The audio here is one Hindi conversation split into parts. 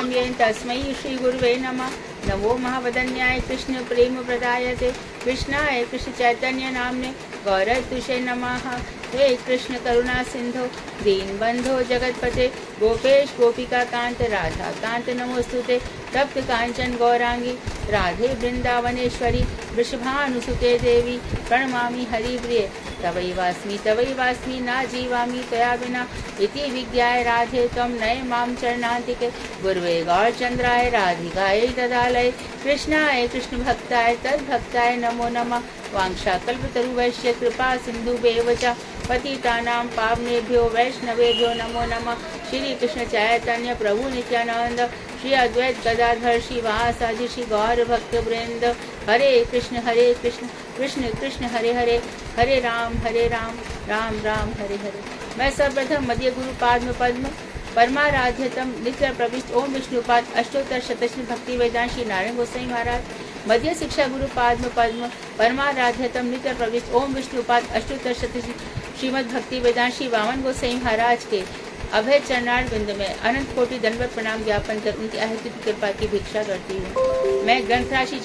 नाम्ये तस्मै श्री गुरुवे नमः। नमो महावदन्याय कृष्ण प्रेम प्रदायते कृष्णाय कृष्ण चैतन्य नामने गौरतुषे नमः। हे कृष्ण करुणा सिंधो दीनबंधो जगतपते गोपेश गोपिका कांत राधा कांत नमोस्तुते। तप्त कांचन गौरांगी राधे वृंदावनेश्वरी वृषभानुसुते देवी प्रणमामि हरिप्रिये। तवैवास्मि ना जीवामि त्वया विना इति विज्ञाय राधे त्वं नय मां चरणान्तिके। गुरुवे गौरचंद्राय राधिकायै तदालये कृष्णाय कृष्ण भक्ताय तद्भक्ताय नमो नमः। वांशाकल्पतरुवैश्य कृपा सिन्धुभ्येव च पतितानां पावनेभ्यो वैष्णवेभ्यो नमो नमः। श्री कृष्ण चैतन्य प्रभु नित्यानंद श्री अद्वैत गदाधर श्रीवासादि श्री गौर भक्त वृंद। हरे कृष्ण कृष्ण कृष्ण हरे हरे हरे राम राम राम हरे हरे। मैं सर्वप्रथम मध्य गुरु पद्म परमाराध्यतम नित्य प्रविष्ट ओम विष्णुपाद अष्टोत्तर शतश्री भक्ति वेदांत श्री नारायण गोसाई महाराज। मध्य शिक्षा गुरु पद्म परमाराध्यतम नित्य प्रविष्ट ओम विष्णुपाद अष्टोत्तर शतश्री श्रीमद भक्ति वेदांत श्री वामन गोसाई महाराज के अभय चरणार बिंद में अनंत कोटि दंडवत प्रणाम ज्ञापन कर उनकी अहित कृपा की भिक्षा करती हूँ। मैं ग्रंथराज श्री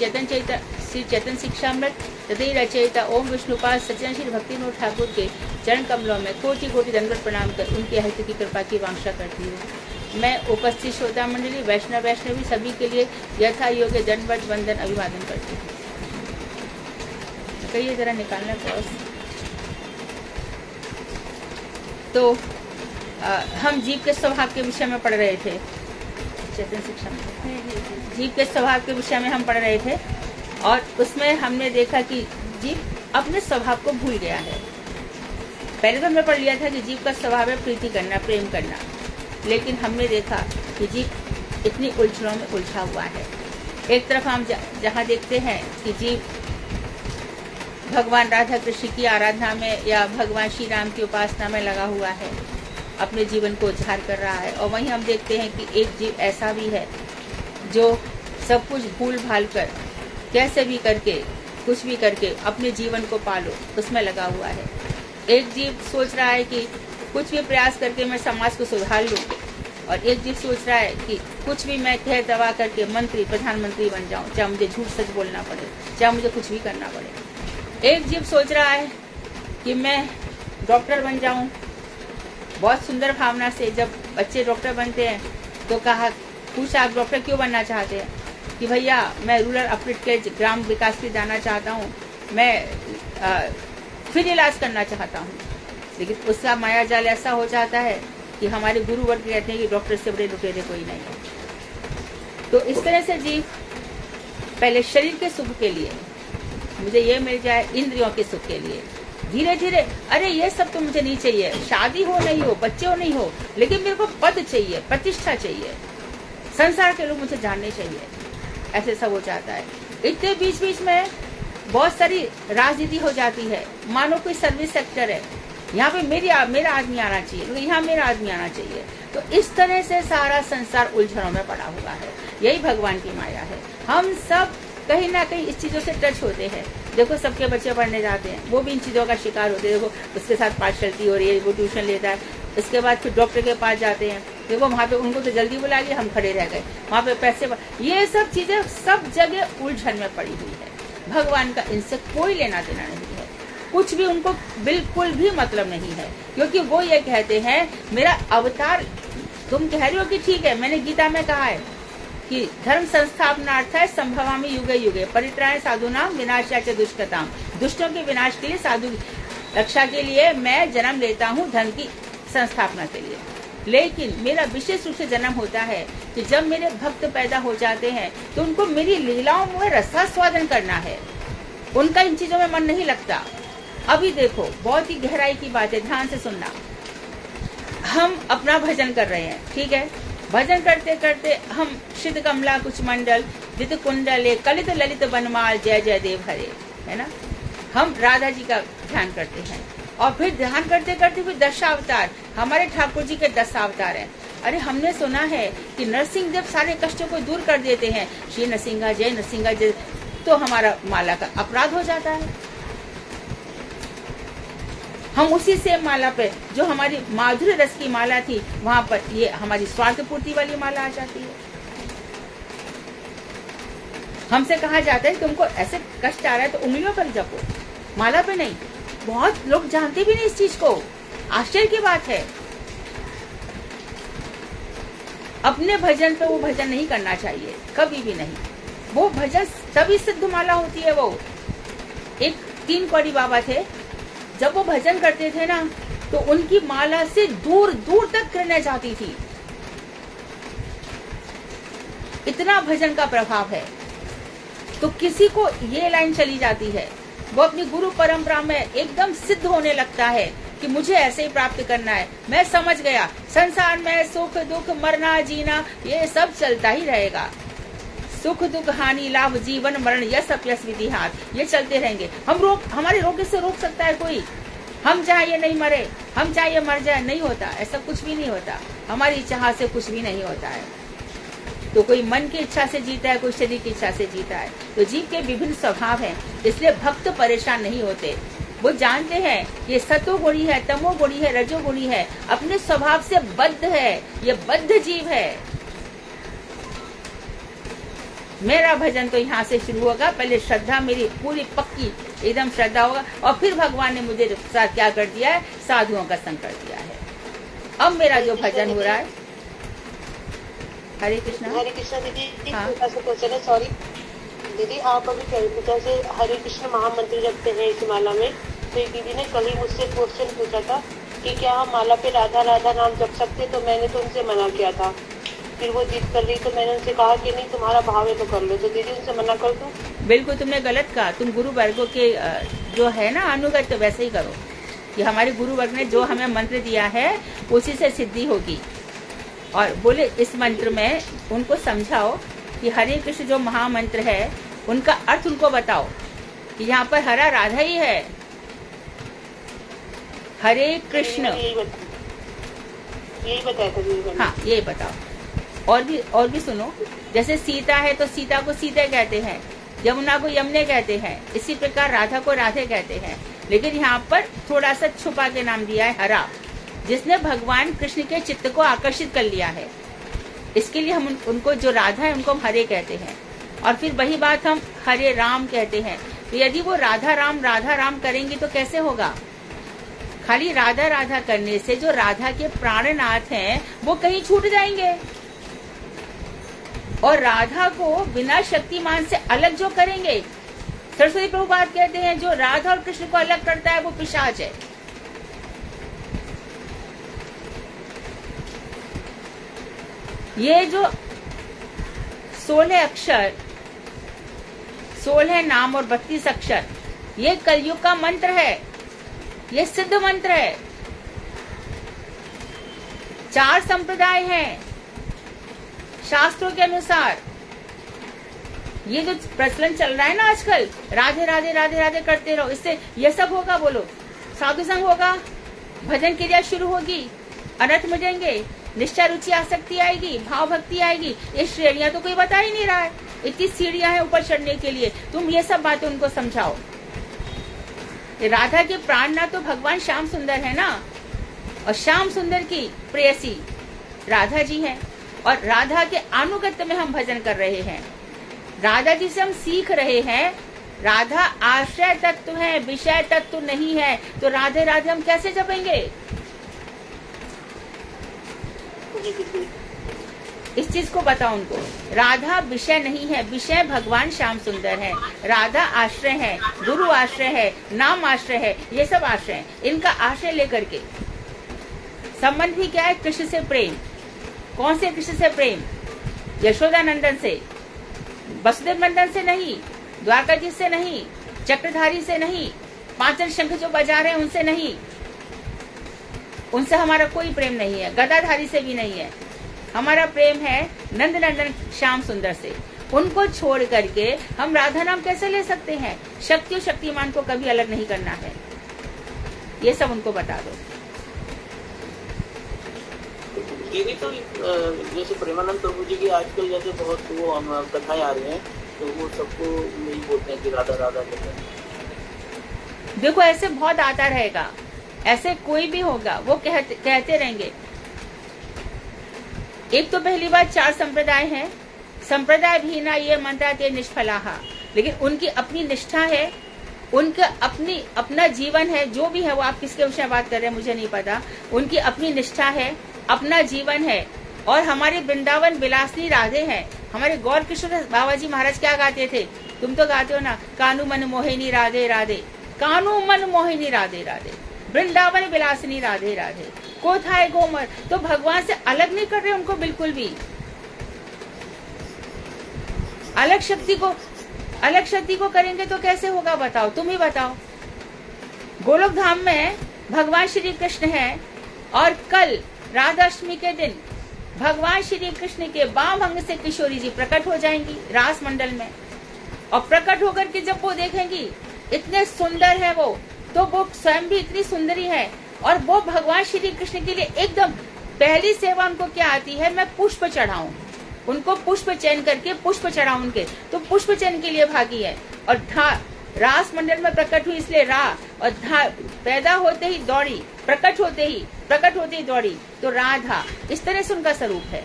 चेतन शिक्षामृत तदय रचयिता ओम विष्णुपाद सच्चिदानंद श्री भक्तिविनोद ठाकुर के चरण कमलों में कोटि कोटि दंडवत प्रणाम कर उनकी अहित की कृपा की वांछा करती हूँ। मैं उपस्थित श्रोता मंडली वैष्णवी सभी के लिए यथा योग्य दंडवत वंदन अभिवादन करती हूँ। कहिए जरा निकालना क्रॉस। तो हम जीव के स्वभाव के विषय में पढ़ रहे थे चेतन शिक्षा में। जीव के स्वभाव के विषय में हम पढ़ रहे थे और उसमें हमने देखा कि जीव अपने स्वभाव को भूल गया है। पहले तो हमने पढ़ लिया था कि जीव का स्वभाव है प्रीति करना प्रेम करना, लेकिन हमने देखा कि जीव इतनी उलझनों में उलझा हुआ है। एक तरफ हम जहाँ देखते हैं कि जीव भगवान राधा कृष्ण की आराधना में या भगवान श्री राम की उपासना में लगा हुआ है, अपने जीवन को उद्धार कर रहा है। और वहीं हम देखते हैं कि एक जीव ऐसा भी है जो सब कुछ भूल भाल कर कैसे भी करके कुछ भी करके अपने जीवन को पालो उसमें लगा हुआ है। एक जीव सोच रहा है कि कुछ भी प्रयास करके मैं समाज को सुधार लूं, और एक जीव सोच रहा है कि कुछ भी मैं कह दवा करके मंत्री प्रधानमंत्री बन जाऊं, चाहे मुझे झूठ सच बोलना पड़े, चाहे मुझे कुछ भी करना पड़े। एक जीव सोच रहा है कि मैं डॉक्टर बन जाऊं। बहुत सुंदर भावना से जब बच्चे डॉक्टर बनते हैं तो पूछा आप डॉक्टर क्यों बनना चाहते हैं? कि भैया मैं रूरल अपलिट के ग्राम विकास के लिए जाना चाहता हूँ, मैं फिर इलाज करना चाहता हूँ। लेकिन उसका माया जाल ऐसा हो जाता है कि हमारे गुरु वर्ग कहते हैं कि डॉक्टर से बड़े लुटेरे कोई नहीं है। तो इस तरह से जीव पहले शरीर के सुख के लिए मुझे ये मिल जाए, इंद्रियों के सुख के लिए धीरे धीरे अरे ये सब तो मुझे नहीं चाहिए, शादी हो नहीं हो बच्चे हो नहीं हो, लेकिन मेरे को पद चाहिए, प्रतिष्ठा चाहिए, संसार के लोग मुझे जानने चाहिए, ऐसे सब हो जाता है। इतने बीच बीच में बहुत सारी राजनीति हो जाती है। मानो कोई सर्विस सेक्टर है, यहाँ पे मेरा आदमी आना चाहिए, यहाँ मेरा आदमी आना चाहिए। तो इस तरह से सारा संसार उलझनों में पड़ा हुआ है। यही भगवान की माया है। हम सब कहीं ना कहीं इस चीजों से टच होते हैं। देखो सबके बच्चे पढ़ने जाते हैं, वो भी इन चीजों का शिकार होते हैं। देखो उसके साथ पार्शलिटी हो रही है, वो ट्यूशन लेता है, इसके बाद फिर डॉक्टर के पास जाते हैं, देखो वहाँ पे उनको तो जल्दी बुला लिया, हम खड़े रह गए, वहाँ पे पैसे, ये सब चीजें सब जगह उलझन में पड़ी हुई है। भगवान का इनसे कोई लेना देना नहीं है, कुछ भी उनको बिल्कुल भी मतलब नहीं है, क्योंकि वो ये कहते हैं मेरा अवतार, तुम कह रहे हो कि ठीक है, मैंने गीता में कहा है कि धर्म संस्थापनार्थाय संभवामि युगे युगे परित्राण साधुनां विनाशाय च दुष्कृतां। दुष्टों के विनाश के लिए, साधु रक्षा के लिए मैं जन्म लेता हूँ, धर्म की संस्थापना के लिए। लेकिन मेरा विशेष रूप से जन्म होता है कि जब मेरे भक्त पैदा हो जाते हैं तो उनको मेरी लीलाओं में रसास्वादन करना है, उनका इन चीजों में मन नहीं लगता। अभी देखो बहुत ही गहराई की बात है, ध्यान से सुनना। हम अपना भजन कर रहे हैं, ठीक है, भजन करते करते हम सिद्ध कमला कुछ मंडल जित कुंडले कलित ललित बनमाल जय जय देव हरे, है ना, हम राधा जी का ध्यान करते हैं। और फिर ध्यान करते करते फिर दशावतार, हमारे ठाकुर जी के 10 अवतार हैं। अरे हमने सुना है कि नरसिंह देव सारे कष्टों को दूर कर देते हैं, श्री नरसिंहा जय, तो हमारा माला का अपराध हो जाता है। हम उसी से माला पे, जो हमारी माधुर्य रस की माला थी, वहाँ पर ये हमारी स्वार्थ पूर्ति वाली माला आ जाती है। हमसे कहा जाता है तुमको ऐसे कष्ट आ रहा है तो उंगलियों पर जपो, माला पे नहीं। बहुत लोग जानते भी नहीं इस चीज को, आश्चर्य की बात है। अपने भजन पे वो भजन नहीं करना चाहिए, कभी भी नहीं। वो भजन तभी सिद्ध माला होती है। वो एक 3 कौड़ी बाबा थे, जब वो भजन करते थे ना तो उनकी माला से दूर दूर तक किरणें जाती थी, इतना भजन का प्रभाव है। तो किसी को ये लाइन चली जाती है, वो अपनी गुरु परंपरा में एकदम सिद्ध होने लगता है कि मुझे ऐसे ही प्राप्त करना है। मैं समझ गया संसार में सुख दुख मरना जीना ये सब चलता ही रहेगा, सुख दुख हानि लाभ जीवन मरण यश अपयश विधि हाथ, ये चलते रहेंगे। हमारे रोग से रोक सकता है कोई? हम चाहे ये नहीं मरे, हम चाहे ये मर जाए, नहीं होता, ऐसा कुछ भी नहीं होता। हमारी चाह से कुछ भी नहीं होता है। तो कोई मन की इच्छा से जीता है, कोई शरीर की इच्छा से जीता है। तो जीव के विभिन्न स्वभाव हैं, इसलिए भक्त परेशान नहीं होते। वो जानते हैं ये सतोगुणी है, तमोगुणी है, रजोगुणी है, अपने स्वभाव से बद्ध है, ये बद्ध जीव है। मेरा भजन तो यहाँ से शुरू होगा, पहले श्रद्धा मेरी पूरी पक्की एकदम श्रद्धा होगा, और फिर भगवान ने मुझे साथ क्या कर दिया है, साधुओं का संग कर दिया है। अब मेरा जो भजन हो रहा है, हरे कृष्णा दीदी। हाँ। क्वेश्चन है, सॉरी दीदी, आप अभी कविता से हरे कृष्ण महामंत्र जपते हैं इस माला में, तो दीदी ने कल ही मुझसे क्वेश्चन पूछा था कि क्या हम माला पे राधा राधा नाम जप सकते, तो मैंने तो उनसे मना किया था। फिर वो जिद कर रही तो मैंने उनसे कहा कि नहीं तुम्हारा भाव है तो कर लो, तो दीदी उनसे मना कर दूं? बिल्कुल तुमने गलत कहा। तुम गुरु वर्गों के जो है ना अनुगत, वैसे ही करो कि हमारे गुरु वर्ग ने जो हमें मंत्र दिया है उसी से सिद्धि होगी। और बोले इस मंत्र में उनको समझाओ कि हरे कृष्ण जो महामंत्र है उनका अर्थ उनको बताओ कि यहाँ पर हरा राधा ही है। हरे कृष्ण, यही बताया था। हाँ ये बताओ। और भी सुनो, जैसे सीता है तो सीता को सीते कहते हैं, यमुना को यमुने कहते हैं, इसी प्रकार राधा को राधे कहते हैं। लेकिन यहाँ पर थोड़ा सा छुपा के नाम दिया है हरा, जिसने भगवान कृष्ण के चित्त को आकर्षित कर लिया है। इसके लिए हम उनको जो राधा है उनको हम हरे कहते हैं। और फिर वही बात हम हरे राम कहते हैं। तो यदि वो राधा राम करेंगी तो कैसे होगा? खाली राधा राधा करने से जो राधा के प्राणनाथ हैं वो कहीं छूट जाएंगे। और राधा को बिना शक्तिमान से अलग जो करेंगे, सरस्वती प्रभुपाद कहते हैं जो राधा और कृष्ण को अलग करता है वो पिशाच है। ये जो 16 अक्षर, 16 नाम और 32 अक्षर, ये कलयुग का मंत्र है, ये सिद्ध मंत्र है। 4 संप्रदाय हैं शास्त्रों के अनुसार। ये जो प्रचलन चल रहा है ना आजकल, राधे राधे राधे राधे करते रहो, इससे ये सब होगा। बोलो, साधु संग होगा, भजन क्रिया शुरू होगी, अनर्थ मिटेंगे, निष्ठा रुचि आसक्ति आएगी, भाव भक्ति आएगी। ये श्रेणियां तो कोई बता ही नहीं रहा है, इतनी सीढ़ियां हैं ऊपर चढ़ने के लिए। तुम ये सब बातें उनको समझाओ। राधा के प्राणनाथ तो भगवान श्याम सुंदर है ना, और श्याम सुंदर की प्रेयसी राधा जी हैं, और राधा के अनुगत्य में हम भजन कर रहे हैं। राधा जी से हम सीख रहे हैं। राधा आश्रय तत्व है, विषय तत्व नहीं है, तो राधे राधे हम कैसे जपेंगे? इस चीज को बताओ उनको। राधा विषय नहीं है, विषय भगवान श्याम सुंदर है। राधा आश्रय है, गुरु आश्रय है, नाम आश्रय है, ये सब आश्रय है। इनका आश्रय लेकर के संबंध भी क्या है? कृष्ण से प्रेम। कौन से कृष्ण से प्रेम? यशोदा नंदन से, वसुदेव नंदन से नहीं, द्वारका जी से नहीं, चक्रधारी से नहीं, 5 शंख जो बजा रहे हैं उनसे नहीं, उनसे हमारा कोई प्रेम नहीं है। गदाधारी से भी नहीं है। हमारा प्रेम है नंद नंदन श्याम सुंदर से। उनको छोड़ करके हम राधा नाम कैसे ले सकते हैं? शक्ति और शक्तिमान को कभी अलग नहीं करना है। ये सब उनको बता दो। दीदी तो जैसे प्रेमानंद प्रभु जी की आजकल जैसे बहुत वो कथाएं आ रही हैं, तो वो सबको यही बोलते हैं कि राधा राधा कहते हैं। देखो ऐसे बहुत आता रहेगा, ऐसे कोई भी होगा वो कहते रहेंगे। एक तो पहली बात 4 संप्रदाय हैं, संप्रदाय भी ना ये मंत्रा ते निष्फलाहा, लेकिन उनकी अपनी निष्ठा है, उनका अपना जीवन है, जो भी है वो, आप किसके विषय बात कर रहे हैं मुझे नहीं पता, उनकी अपनी निष्ठा है, अपना जीवन है। और हमारे वृंदावन विलासनी राधे हैं। हमारे गौर किशोर बाबा जी महाराज क्या गाते थे, तुम तो गाते हो ना, कानू मन मोहिनी राधे राधे, कानू मन मोहिनी राधे राधे, वृंदावन विलासनी राधे राधे, कोथाए गोमर। तो भगवान से अलग नहीं कर रहे उनको बिल्कुल भी। अलग शक्ति को करेंगे तो कैसे होगा बताओ, तुम ही बताओ। गोलोक धाम में भगवान श्री कृष्ण है और कल राधाष्टमी के दिन भगवान श्री कृष्ण के बाम अंग से किशोरी जी प्रकट हो जाएंगी रास मंडल में। और प्रकट होकर के जब वो देखेंगी इतने सुंदर है वो, तो वो स्वयं भी इतनी सुंदरी है। और वो भगवान श्री कृष्ण के लिए एकदम पहली सेवा उनको क्या आती है, मैं पुष्प चढ़ाऊं, उनको पुष्प चयन करके पुष्प चढ़ाऊं उनके, तो पुष्प चयन के लिए भागी है। और रास मंडल में प्रकट हुई इसलिए रा, और पैदा होते ही दौड़ी, प्रकट होते ही दौड़ी, तो राधा, इस तरह से उनका स्वरूप है।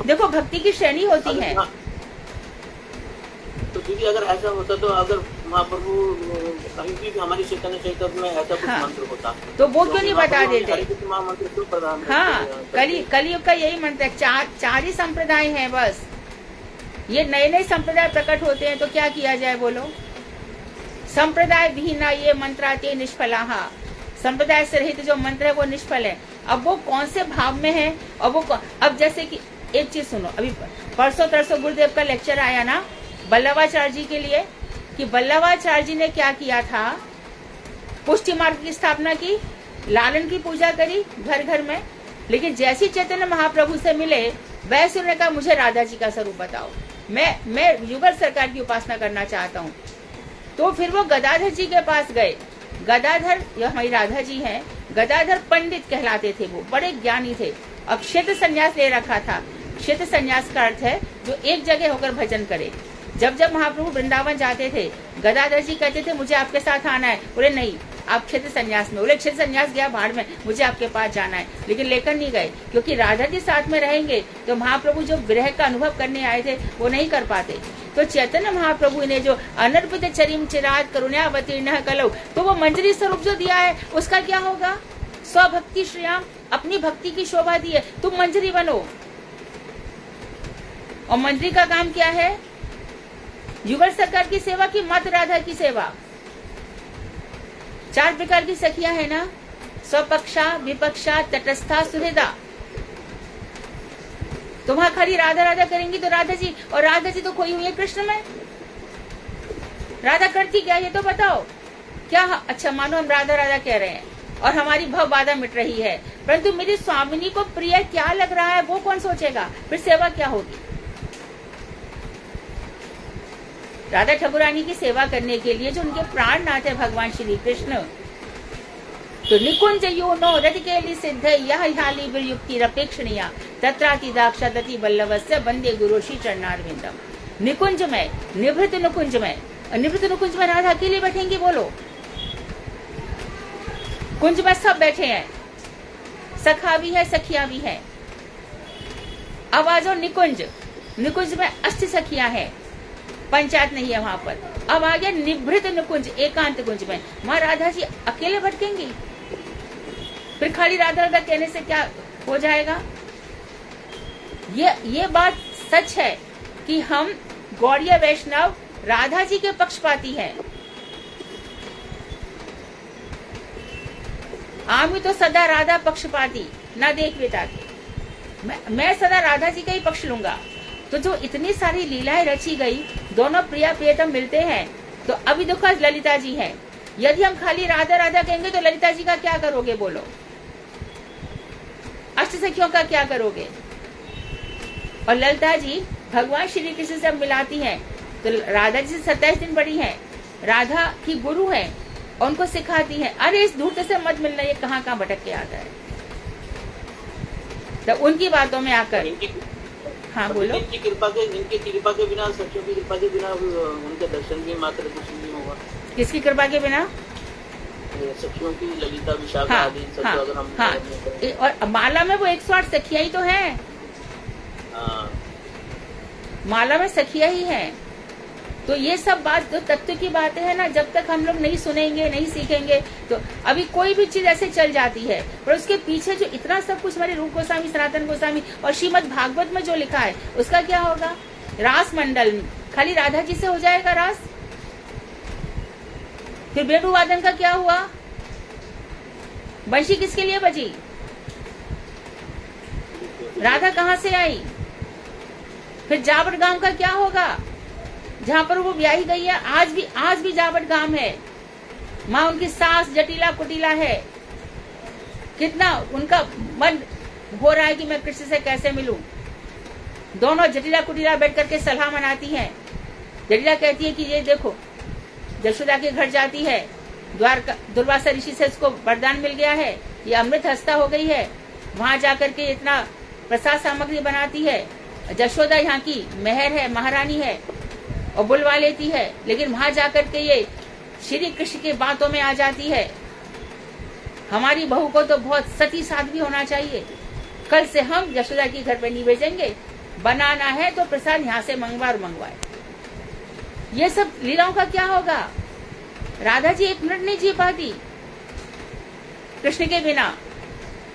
देखो भक्ति की श्रेणी होती है। तो दीदी अगर ऐसा होता तो अगर महाप्रभु कहीं भी हमारी चैतन्य चैतन्य में ऐसा कुछ मंत्र होता तो वो क्यों नहीं बता देते। महामंत्र क्यों प्रदान? हाँ, कलयुग का यही मंत्र है। चार ही संप्रदाय हैं बस। ये नए संप्रदाय प्रकट होते हैं तो क्या किया जाए बोलो। संप्रदाय भी ना ये मंत्राते निष्फलाहा, संप्रदाय से रहित जो मंत्र है वो निष्फल है। अब वो कौन से भाव में है, और वो अब जैसे कि एक चीज सुनो, अभी परसों तरसों गुरुदेव का लेक्चर आया ना बल्लभाचार्य जी के लिए, कि बल्लभाचार्य जी ने क्या किया था, पुष्टि मार्ग की स्थापना की, लालन की पूजा करी घर घर में, लेकिन जैसी चैतन्य महाप्रभु से मिले वैसे उन्होंने कहा मुझे राधा जी का स्वरूप बताओ, मैं युगल सरकार की उपासना करना चाहता हूँ। तो फिर वो गदाधर जी के पास गए। गदाधर, यह हमारी राधा जी हैं, गदाधर पंडित कहलाते थे, वो बड़े ज्ञानी थे। अब क्षेत्र संन्यास ले रखा था। क्षेत्र संन्यास का अर्थ है जो एक जगह होकर भजन करे। जब जब महाप्रभु वृंदावन जाते थे गदाधर जी कहते थे मुझे आपके साथ आना है, बोले नहीं आप क्षेत्र संन्यास में, बोले क्षेत्र संन्यास गया भाड़ में, मुझे आपके पास जाना है, लेकिन लेकर नहीं गए, क्योंकि राधा जी साथ में रहेंगे तो महाप्रभु जो विरह का अनुभव करने आए थे वो नहीं कर पाते। तो चैतन्य महाप्रभु ने जो अनर्पित चरिम चिरात करुणावतीर्णः कलौ, तो वो मंजरी स्वरूप जो दिया है उसका क्या होगा, स्वभक्ति श्रेयाम, अपनी भक्ति की शोभा दी है, तुम मंजरी बनो। और मंजरी का काम क्या है, युगल सरकार की सेवा की, मात्र राधा की सेवा। 4 प्रकार की सखियां है ना, स्वपक्षा, विपक्षा, तटस्था, सुहृदा। तुम वहां खाली राधा राधा करेंगी तो राधा जी, और राधा जी तो खोई हुई है कृष्ण में। राधा करती क्या ये तो बताओ क्या। अच्छा मानो हम राधा राधा कह रहे हैं और हमारी भव बाधा मिट रही है, परंतु मेरी स्वामिनी को प्रिय क्या लग रहा है वो कौन सोचेगा, फिर सेवा क्या होगी। राधा ठाकुरानी की सेवा करने के लिए जो उनके प्राणनाथ है भगवान श्री कृष्ण, तो निकुंज यो नो रति केली सिद्ध यह ह्याली वियुक्ति रपेक्षणीया तत्राति दाक्षादति बल्लवस्य वंदे गुरु श्री चरणारविंदम। निकुंज में, निभृत निकुंज में, निभृत निकुंज में राधा अकेले बैठेंगी बोलो। कुंज में सब बैठे हैं, सखा भी है सखिया भी है। अब आ जाओ निकुंज, निकुंज में 80 सखियां हैं, पंचायत नहीं है वहां पर। अब आ गया निभृत निकुंज, एकांत कुंज में, वहां राधा जी अकेले भटकेंगी, फिर खाली राधा राधा कहने से क्या हो जाएगा। ये बात सच है कि हम गौड़ीय वैष्णव राधा जी के पक्षपाती हैं। आमी तो सदा राधा पक्षपाती न देख बेटा के, मैं सदा राधा जी का ही पक्ष लूंगा। तो जो इतनी सारी लीलाएं रची गई, दोनों प्रिया प्रियतम मिलते हैं, तो अभी देखो ललिता जी हैं। यदि हम खाली राधा राधा कहेंगे तो ललिता जी का क्या करोगे बोलो, अष्टसखियों का क्या करोगे। और ललिता जी भगवान श्री कृष्ण से मिलाती हैं, तो राधा जी से 27 दिन बड़ी हैं, राधा की गुरु हैं, और उनको सिखाती हैं अरे इस धूर्त से मत मिलना, ये कहाँ कहाँ भटक के आता है। तो उनकी बातों में आकर, हाँ बोलो। इनकी कृपा के बिना, सखियों की कृपा के बिना उनके दर्शन भी मात्र कुछ नहीं होगा। किसकी कृपा के बिना, सखियों की, ललिता विशाखा आदि सब। अगर हम और माला में वो 108 सखियां ही तो हैं। माला में सखिया ही है। तो ये सब बात जो तत्व की बातें है ना, जब तक हम लोग नहीं सुनेंगे, नहीं सीखेंगे, तो अभी कोई भी चीज ऐसे चल जाती है, पर उसके पीछे जो इतना सब कुछ हमारे रूप गोस्वामी, सनातन गोस्वामी और श्रीमद् भागवत में जो लिखा है, उसका क्या होगा? रास मंडल खाली राधा जी से हो जाएगा रास? फिर वेणु वादन का क्या हुआ? बंशी किसके लिए बजी? राधा कहाँ से आई? फिर जावट गांव का क्या होगा, जहाँ पर वो ब्याही गई है? आज भी जावट गांव है। माँ उनकी सास जटिला कुटिला है। कितना उनका मन हो रहा है कि मैं कृष्ण से कैसे मिलूं। दोनों जटिला कुटिला बैठ करके सलाह मनाती हैं। जटिला कहती है कि ये देखो, यशोदा के घर जाती है, दुर्वासा ऋषि से इसको वरदान मिल गया है, ये अमृत हस्ता हो गई है। वहां जाकर के इतना प्रसाद सामग्री बनाती है। यशोदा यहाँ की मेहर है, महारानी है और बुलवा लेती है, लेकिन वहां जाकर के ये श्री कृष्ण की बातों में आ जाती है। हमारी बहू को तो बहुत सती साध्वी होना चाहिए। कल से हम यशोदा के घर पे नहीं भेजेंगे, बनाना है तो प्रसाद यहाँ से मंगवाए। ये सब लीलाओं का क्या होगा? राधा जी 1 मिनट नहीं जी पाती कृष्ण के बिना।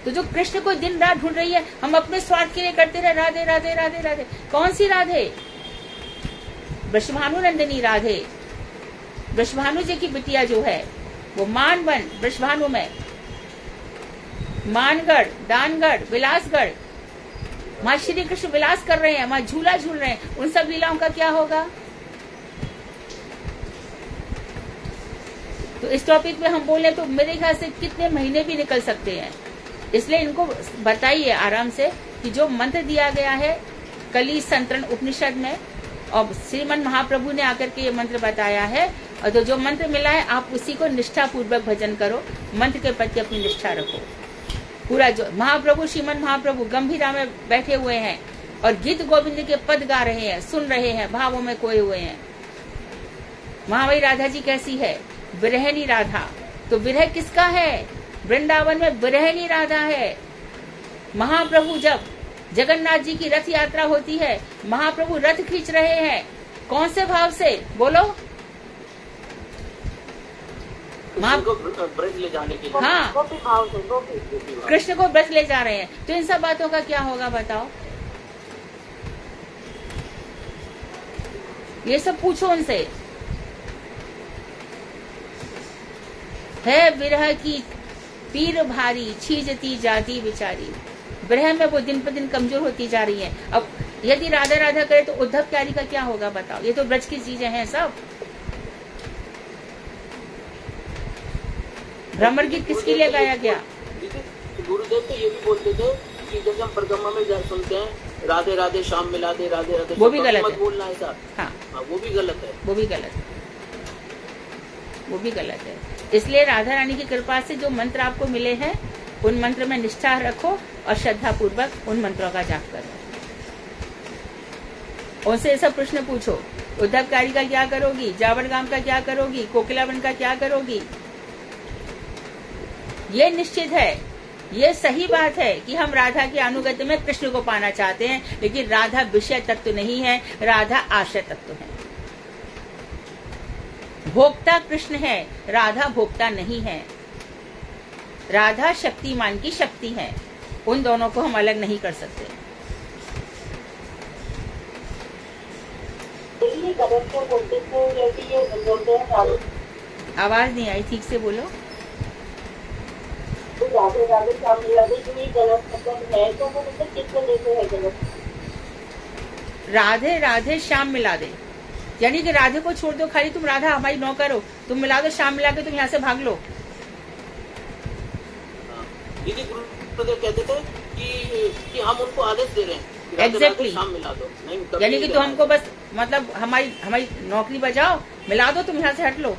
तो जो कृष्ण को दिन रात ढूंढ रही है, हम अपने स्वार्थ के लिए करते रहे राधे राधे राधे राधे। कौन सी राधे? वृषभानु नंदिनी राधे। वृषभानु जी की बिटिया जो है वो मानवन वृषभानु में, मानगढ़, दानगढ़, विलासगढ़, माँ श्री कृष्ण विलास कर रहे हैं, माँ झूला झूल रहे हैं। उन सब लीलाओं का क्या होगा? तो इस टॉपिक पे हम बोले तो मेरे ख्याल से कितने महीने भी निकल सकते हैं। इसलिए इनको बताइए आराम से कि जो मंत्र दिया गया है कली संतरण उपनिषद में, और श्रीमन महाप्रभु ने आकर के ये मंत्र बताया है, और तो जो मंत्र मिला है आप उसी को निष्ठा पूर्वक भजन करो, मंत्र के प्रति अपनी निष्ठा रखो। पूरा जो महाप्रभु, श्रीमन महाप्रभु गंभीरा में बैठे हुए हैं और गीत गोविंद के पद गा रहे हैं, सुन रहे हैं, भावों में खोए हुए हैं। महावरी राधा जी कैसी है? विरहिणी राधा। तो विरह किसका है? वृंदावन में विरहिणी राधा है। महाप्रभु जब जगन्नाथ जी की रथ यात्रा होती है, महाप्रभु रथ खींच रहे हैं, कौन से भाव से? बोलो। ब्रज ले जाने के लिए। हाँ, गोपी भाव से, गोपी कृष्ण को ब्रज ले जा रहे हैं। तो इन सब बातों का क्या होगा बताओ? ये सब पूछो उनसे। है विरह की पीर भारी, छीजती जाती बिचारी। विरह में वो दिन पर दिन कमजोर होती जा रही है। अब यदि राधा राधा करे तो उद्धव प्यारी का क्या होगा बताओ? ये तो ब्रज की चीजें हैं सब। भ्रमर गीत किसके लिए गाया गया? गुरुदेव तो ये भी बोलते थे कि जैसे हम परिक्रमा में सुनते हैं राधे राधे श्याम मिला दे, राधे राधे, वो भी गलत है। बोलना है साहब। हाँ, वो भी गलत है। वो भी गलत है, वो भी गलत है। इसलिए राधा रानी की कृपा से जो मंत्र आपको मिले हैं उन मंत्र में निष्ठा रखो और श्रद्धा पूर्वक उन मंत्रों का जाप करो। उनसे ये सब प्रश्न पूछो। उद्धवकारी का क्या करोगी? जावड़गाम का क्या करोगी? कोकिलावन का क्या करोगी? ये निश्चित है, ये सही बात है कि हम राधा के अनुगत्य में कृष्ण को पाना चाहते हैं, लेकिन राधा विषय तत्व नहीं है, राधा आश्रय तत्व है। भोक्ता कृष्ण है, राधा भोक्ता नहीं है। राधा शक्तिमान की शक्ति है, उन दोनों को हम अलग नहीं कर सकते। आवाज नहीं आई, ठीक से बोलो। राधे राधे श्याम मिला दे, जो ये गलत मतलब है, तो वो मतलब किसको लेते हैं गलत? राधे राधे श्याम मिला दे, यानी कि राधे को छोड़ दो, खाली तुम राधा हमारी नौकर हो, तुम मिला दो, श्याम मिला के तुम यहाँ से भाग लो। दीदी गुरुदेव कहते थे कि हम उनको आदेश दे रहे हैं। एग्जैक्टली, श्याम मिला दो, नहीं यानी कि तुम हमको बस मतलब हमारी नौकरी बजाओ, मिला दो, तुम यहाँ से हट लो।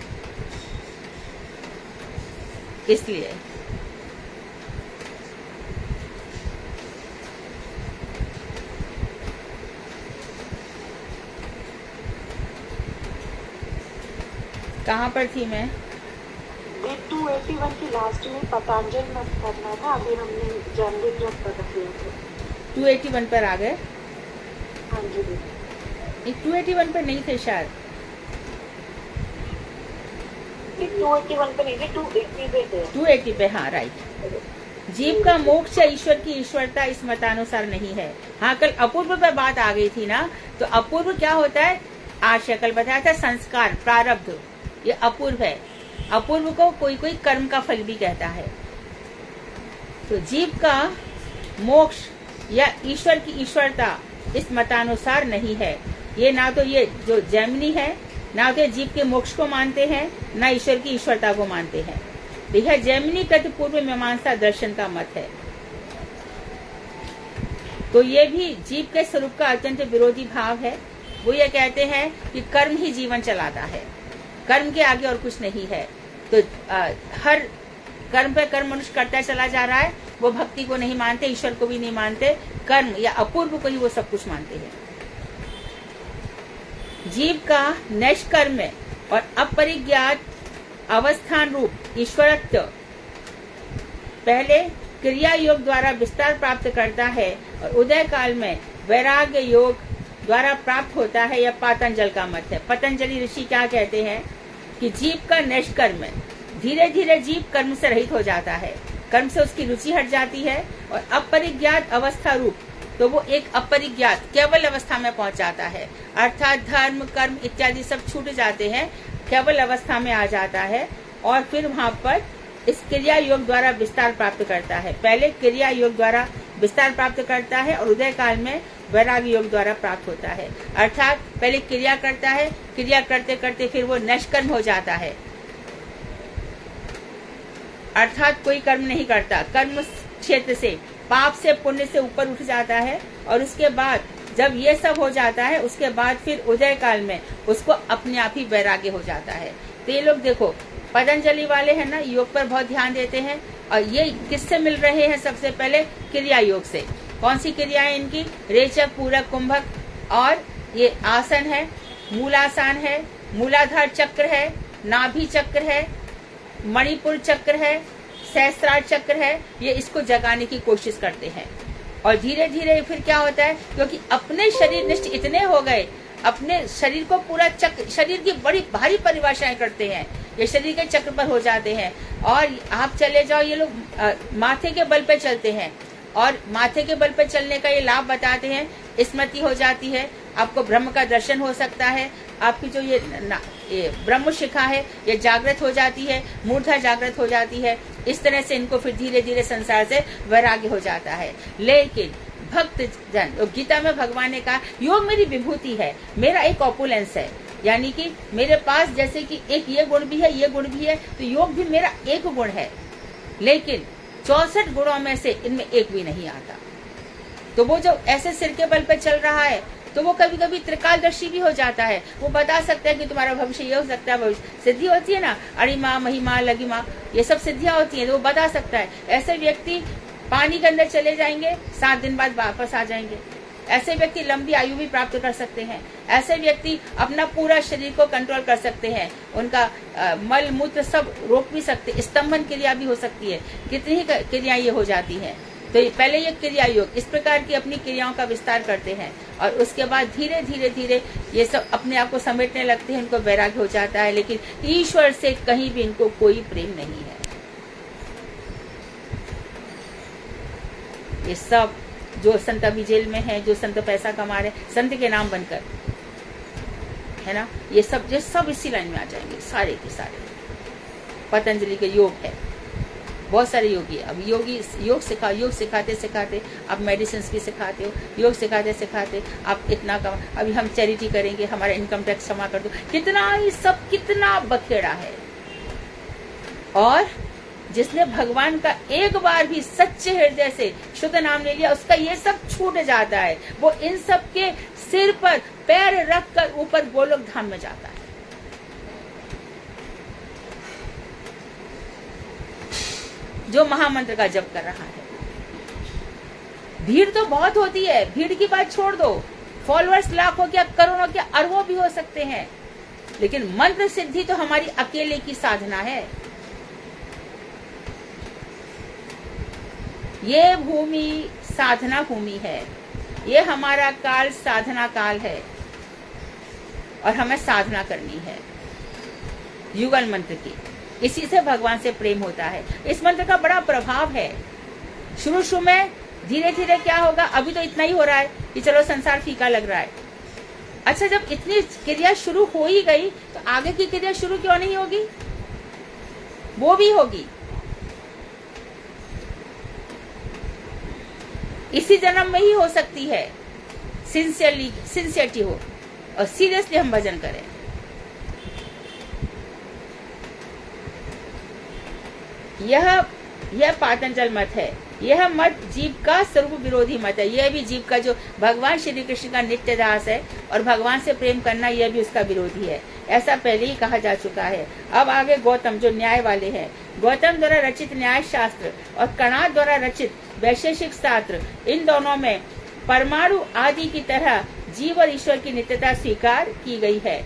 इसलिए कहाँ पर थी मैं? 281 की लास्ट में पतंजलि मत करना था, अभी हमने जनवरी जब पता किया था। 281 पर आ गए। हाँ जी। 281 पे नहीं थे शायद, 281 पे नहीं थे, 280 पे थे। 280 पे, हाँ राइट। जीव का मोक्ष या ईश्वर की ईश्वरता इस मतानुसार नहीं है। हाँ, कल अपूर्व पे बात आ गई थी ना, तो अपूर्व क्या होता है, आज कल बताया था, संस्कार, प्रारब्ध, ये अपूर्व है। अपूर्व को कोई कोई कर्म का फल भी कहता है। तो जीव का मोक्ष या ईश्वर की ईश्वरता इस मतानुसार नहीं है। ये ना तो ये जो जैमिनी है, ना तो जीव के मोक्ष को मानते हैं, ना ईश्वर की ईश्वरता को मानते हैं। यह जैमिनी कृत पूर्व मीमांसा दर्शन का मत है। तो ये भी जीव के स्वरूप का अत्यंत विरोधी भाव है। वो ये कहते हैं कि कर्म ही जीवन चलाता है, कर्म के आगे और कुछ नहीं है। तो हर कर्म पे कर्म मनुष्य करता चला जा रहा है। वो भक्ति को नहीं मानते, ईश्वर को भी नहीं मानते, कर्म या अपूर्व को ही वो सब कुछ मानते हैं। जीव का नैष्कर्म और अपरिज्ञात अवस्थान रूप ईश्वरत्व पहले क्रिया योग द्वारा विस्तार प्राप्त करता है और उदय काल में वैराग्य योग द्वारा प्राप्त होता है। यह पतंजलि का मत है। पतंजलि ऋषि क्या कहते हैं कि जीव का नैष्कर्म, धीरे धीरे जीव कर्म से रहित हो जाता है, कर्म से उसकी रुचि हट जाती है और अपरिज्ञात अवस्था रूप, तो वो एक अपरिज्ञात केवल अवस्था में पहुंच जाता है, अर्थात धर्म कर्म इत्यादि सब छूट जाते हैं, केवल अवस्था में आ जाता है और फिर वहां पर इस क्रिया योग द्वारा विस्तार प्राप्त करता है। पहले क्रिया योग द्वारा विस्तार प्राप्त करता है और उदय काल में वैराग्य योग द्वारा प्राप्त होता है। अर्थात पहले क्रिया करता है, क्रिया करते करते फिर वो नैष्कर्म हो जाता है, अर्थात कोई कर्म नहीं करता, कर्म क्षेत्र से पाप से पुण्य से ऊपर उठ जाता है और उसके बाद जब ये सब हो जाता है उसके बाद फिर उदय काल में उसको अपने आप ही वैराग्य हो जाता है। तो ये लोग देखो पतंजलि वाले हैं ना, योग पर बहुत ध्यान देते हैं और ये किससे मिल रहे हैं, सबसे पहले क्रिया योग से। कौन सी क्रियाएं इनकी, रेचक पूरक कुंभक, और ये आसन है, मूलासन है, मूलाधार चक्र है, नाभि चक्र है, मणिपुर चक्र है, सहस्त्रार चक्र है, ये इसको जगाने की कोशिश करते हैं। और धीरे धीरे फिर क्या होता है, क्योंकि अपने शरीर निष्ठ इतने हो गए, अपने शरीर को पूरा चक्र, शरीर की बड़ी भारी परिभाषाएं करते हैं, ये शरीर के चक्र पर हो जाते हैं। और आप चले जाओ, ये लोग माथे के बल पे चलते हैं और माथे के बल पे चलने का ये लाभ बताते हैं, स्मृति हो जाती है, आपको ब्रह्म का दर्शन हो सकता है, आपकी जो ये ब्रह्म शिखा है ये जागृत हो जाती है, मूर्धा जागृत हो जाती है। इस तरह से इनको फिर धीरे धीरे संसार से वैराग्य हो जाता है। लेकिन भक्त जन, गीता में भगवान ने कहा योग मेरी विभूति है, मेरा एक ऑपुलेंस है, यानी कि मेरे पास जैसे कि एक ये गुण भी है, ये गुण भी है, तो योग भी मेरा एक गुण है, लेकिन 64 गुणों में से इनमें एक भी नहीं आता। तो वो जो ऐसे सिर के बल पे चल रहा है तो वो कभी कभी त्रिकालदर्शी भी हो जाता है, वो बता सकता है कि तुम्हारा भविष्य ये हो सकता है, भविष्य सिद्धि होती है ना, अणिमा महिमा लगिमा, ये सब सिद्धियां होती हैं, तो वो बता सकता है। ऐसे व्यक्ति पानी के अंदर चले जाएंगे, 7 दिन बाद वापस आ जाएंगे। ऐसे व्यक्ति लंबी आयु भी प्राप्त कर सकते हैं। ऐसे व्यक्ति अपना पूरा शरीर को कंट्रोल कर सकते हैं, उनका मल मूत्र सब रोक भी सकते, स्तंभन क्रिया भी हो सकती है, कितनी ही क्रियाएं ये हो जाती हैं। तो पहले ये क्रिया योग इस प्रकार की अपनी क्रियाओं का विस्तार करते हैं और उसके बाद धीरे धीरे धीरे ये सब अपने आप को समेटने लगते हैं, उनको वैराग्य हो जाता है। लेकिन ईश्वर से कहीं भी इनको कोई प्रेम नहीं है। ये सब जो संत अभी जेल में है, जो संत पैसा कमा रहे, संत के नाम बनकर, है ना, ये सब इसी लाइन में आ जाएंगे, सारे के सारे। पतंजलि के योग है, बहुत सारे योगी। अब योगी योग सिखाते सिखाते आप मेडिसिन भी सिखाते हो, योग सिखाते सिखाते आप इतना कमा, अभी हम चैरिटी करेंगे, हमारा इनकम टैक्स जमा कर दो, कितना ये सब कितना बखेड़ा है। और जिसने भगवान का एक बार भी सच्चे हृदय से शुद्ध नाम ले लिया, उसका ये सब छूट जाता है, वो इन सब के सिर पर पैर रख कर ऊपर गोलोक धाम में जाता है। जो महामंत्र का जप कर रहा है। भीड़ तो बहुत होती है, भीड़ की बात छोड़ दो, फॉलोअर्स लाखों क्या करोड़ों क्या अरबों भी हो सकते हैं, लेकिन मंत्र सिद्धि तो हमारी अकेले की साधना है। ये भूमि साधना भूमि है, ये हमारा काल साधना काल है। और हमें साधना करनी है युगल मंत्र की। इसी से भगवान से प्रेम होता है। इस मंत्र का बड़ा प्रभाव है। शुरू में धीरे धीरे क्या होगा, अभी तो इतना ही हो रहा है कि चलो संसार फीका लग रहा है। अच्छा, जब इतनी क्रिया शुरू हो ही गई तो आगे की क्रिया शुरू क्यों नहीं होगी? वो भी होगी। इसी जन्म में ही हो सकती है। सिंसियरिटी हो और सीरियसली हम भजन करें। यह पातंजल मत है। यह मत जीव का सर्व विरोधी मत है। यह भी जीव का, जो भगवान श्री कृष्ण का नित्य दास है और भगवान से प्रेम करना, यह भी उसका विरोधी है। ऐसा पहले ही कहा जा चुका है। अब आगे गौतम जो न्याय वाले हैं, गौतम द्वारा रचित न्याय शास्त्र और कणाद द्वारा रचित वैशेषिक शास्त्र, इन दोनों में परमाणु आदि की तरह जीव और ईश्वर की नित्यता स्वीकार की गई है।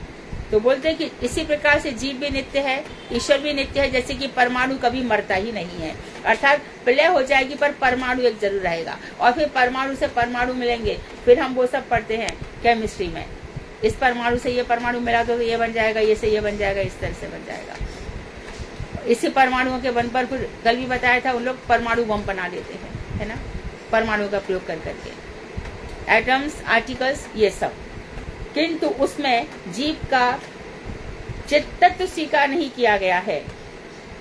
तो बोलते हैं कि इसी प्रकार से जीव भी नित्य है, ईश्वर भी नित्य है, जैसे कि परमाणु कभी मरता ही नहीं है। अर्थात प्रलय हो जाएगी पर परमाणु एक जरूर रहेगा और फिर परमाणु से परमाणु मिलेंगे। फिर हम वो सब पढ़ते हैं केमिस्ट्री में, इस परमाणु से ये परमाणु मिला तो ये बन जाएगा, ये से ये बन जाएगा, इस तरह से बन जाएगा। इसी परमाणुओं के बन पर फिर कल भी बताया था, उन लोग परमाणु बम बना देते हैं, है ना, परमाणु का प्रयोग कर करके, एटम्स, आर्टिकल्स, ये सब। किंतु उसमें जीव का चित्तत्व स्वीकार नहीं किया गया है।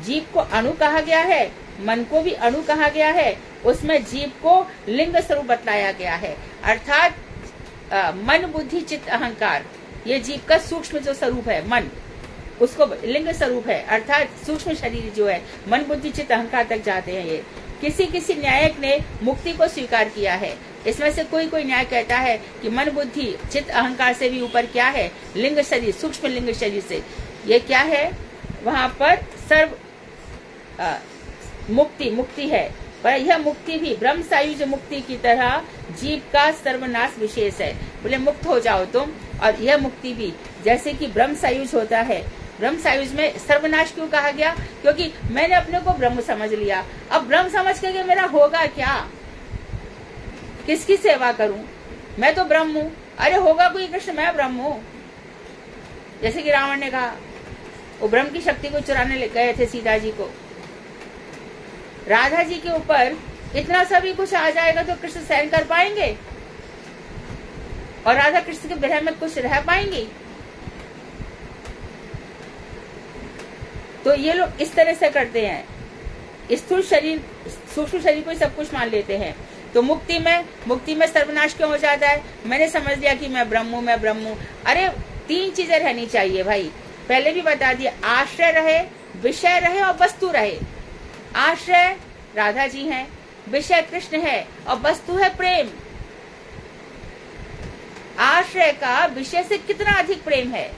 जीव को अणु कहा गया है, मन को भी अणु कहा गया है। उसमें जीव को लिंग स्वरूप बतलाया गया है। अर्थात मन, बुद्धि, चित्त, अहंकार, ये जीव का सूक्ष्म जो स्वरूप है, मन, उसको लिंग स्वरूप है। अर्थात सूक्ष्म शरीर जो है, मन, बुद्धि, चित्त, अहंकार तक जाते हैं। ये किसी न्यायिक ने मुक्ति को स्वीकार किया है। इसमें से कोई न्याय कहता है कि मन, बुद्धि, चित्त, अहंकार से भी ऊपर क्या है, लिंग शरीर, सूक्ष्म लिंग शरीर से ये क्या है, वहां पर सर्व मुक्ति है। पर यह मुक्ति भी ब्रह्म सायुज मुक्ति की तरह जीव का सर्वनाश विशेष है। बोले मुक्त हो जाओ तुम, और यह मुक्ति भी जैसे कि ब्रह्म सायुज होता है। ब्रह्म सायुज में सर्वनाश क्यों कहा गया? क्योंकि मैंने अपने को ब्रह्म समझ लिया। अब ब्रह्म समझ के मेरा होगा क्या? किसकी सेवा करूं? मैं तो ब्रह्म हूं। अरे होगा कोई कृष्ण, मैं ब्रह्म हूं। जैसे कि रावण ने कहा, वो ब्रह्म की शक्ति को चुराने गए थे सीता जी को। राधा जी के ऊपर इतना सा भी कुछ आ जाएगा तो कृष्ण सहन कर पाएंगे? और राधा कृष्ण के विरह में कुछ रह पाएंगी? तो ये लोग इस तरह से करते हैं। स्थूल शरीर, सूक्ष्म शरीर को सब कुछ मान लेते हैं। तो मुक्ति में सर्वनाश क्यों हो जाता है? मैंने समझ लिया कि मैं ब्रह्म हूं। अरे 3 चीजें रहनी चाहिए भाई, पहले भी बता दिया। आश्रय रहे, विषय रहे और वस्तु रहे। आश्रय राधा जी हैं, विषय कृष्ण है और वस्तु है प्रेम। आश्रय का विषय से कितना अधिक प्रेम है।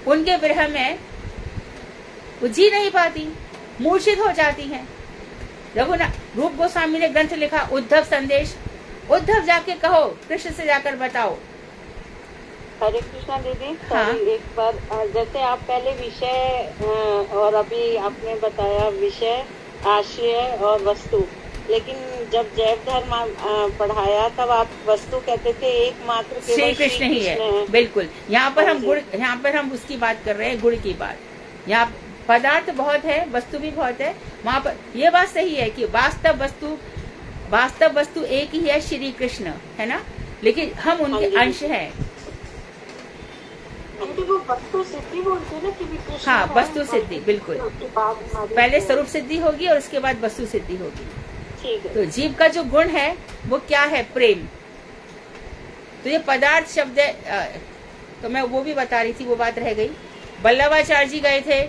उनके विरह में वो जी नहीं पाती, मूर्छित हो जाती हैं। रूप गोस्वामी ने ग्रंथ लिखा उद्धव संदेश। उद्धव जाके कहो, कृष्ण से जाकर बताओ। हरे कृष्णा दीदी, हाँ। एक बार जैसे आप पहले विषय और अभी आपने बताया विषय, आश्रय और वस्तु, लेकिन जब जैव धर्म पढ़ाया तब आप वस्तु कहते थे एकमात्र श्री कृष्ण ही है। बिल्कुल, यहाँ पर हम उसकी बात कर रहे हैं, गुण की बात। यहाँ पदार्थ बहुत है, वस्तु भी बहुत है। वहाँ पर ये बात सही है कि वास्तव वस्तु एक ही है, श्री कृष्ण, है ना, लेकिन हम उनके अंश हैं। वो वस्तु सिद्धि बोलते हैं ना कि कृष्ण। हाँ, वस्तु सिद्धि, बिल्कुल। पहले स्वरूप सिद्धि होगी और उसके बाद वस्तु सिद्धि होगी। ठीक है। तो जीव का जो गुण है वो क्या है? प्रेम। तो ये पदार्थ शब्द तो मैं वो भी बता रही थी, वो बात रह गई। वल्लभाचार्य जी गए थे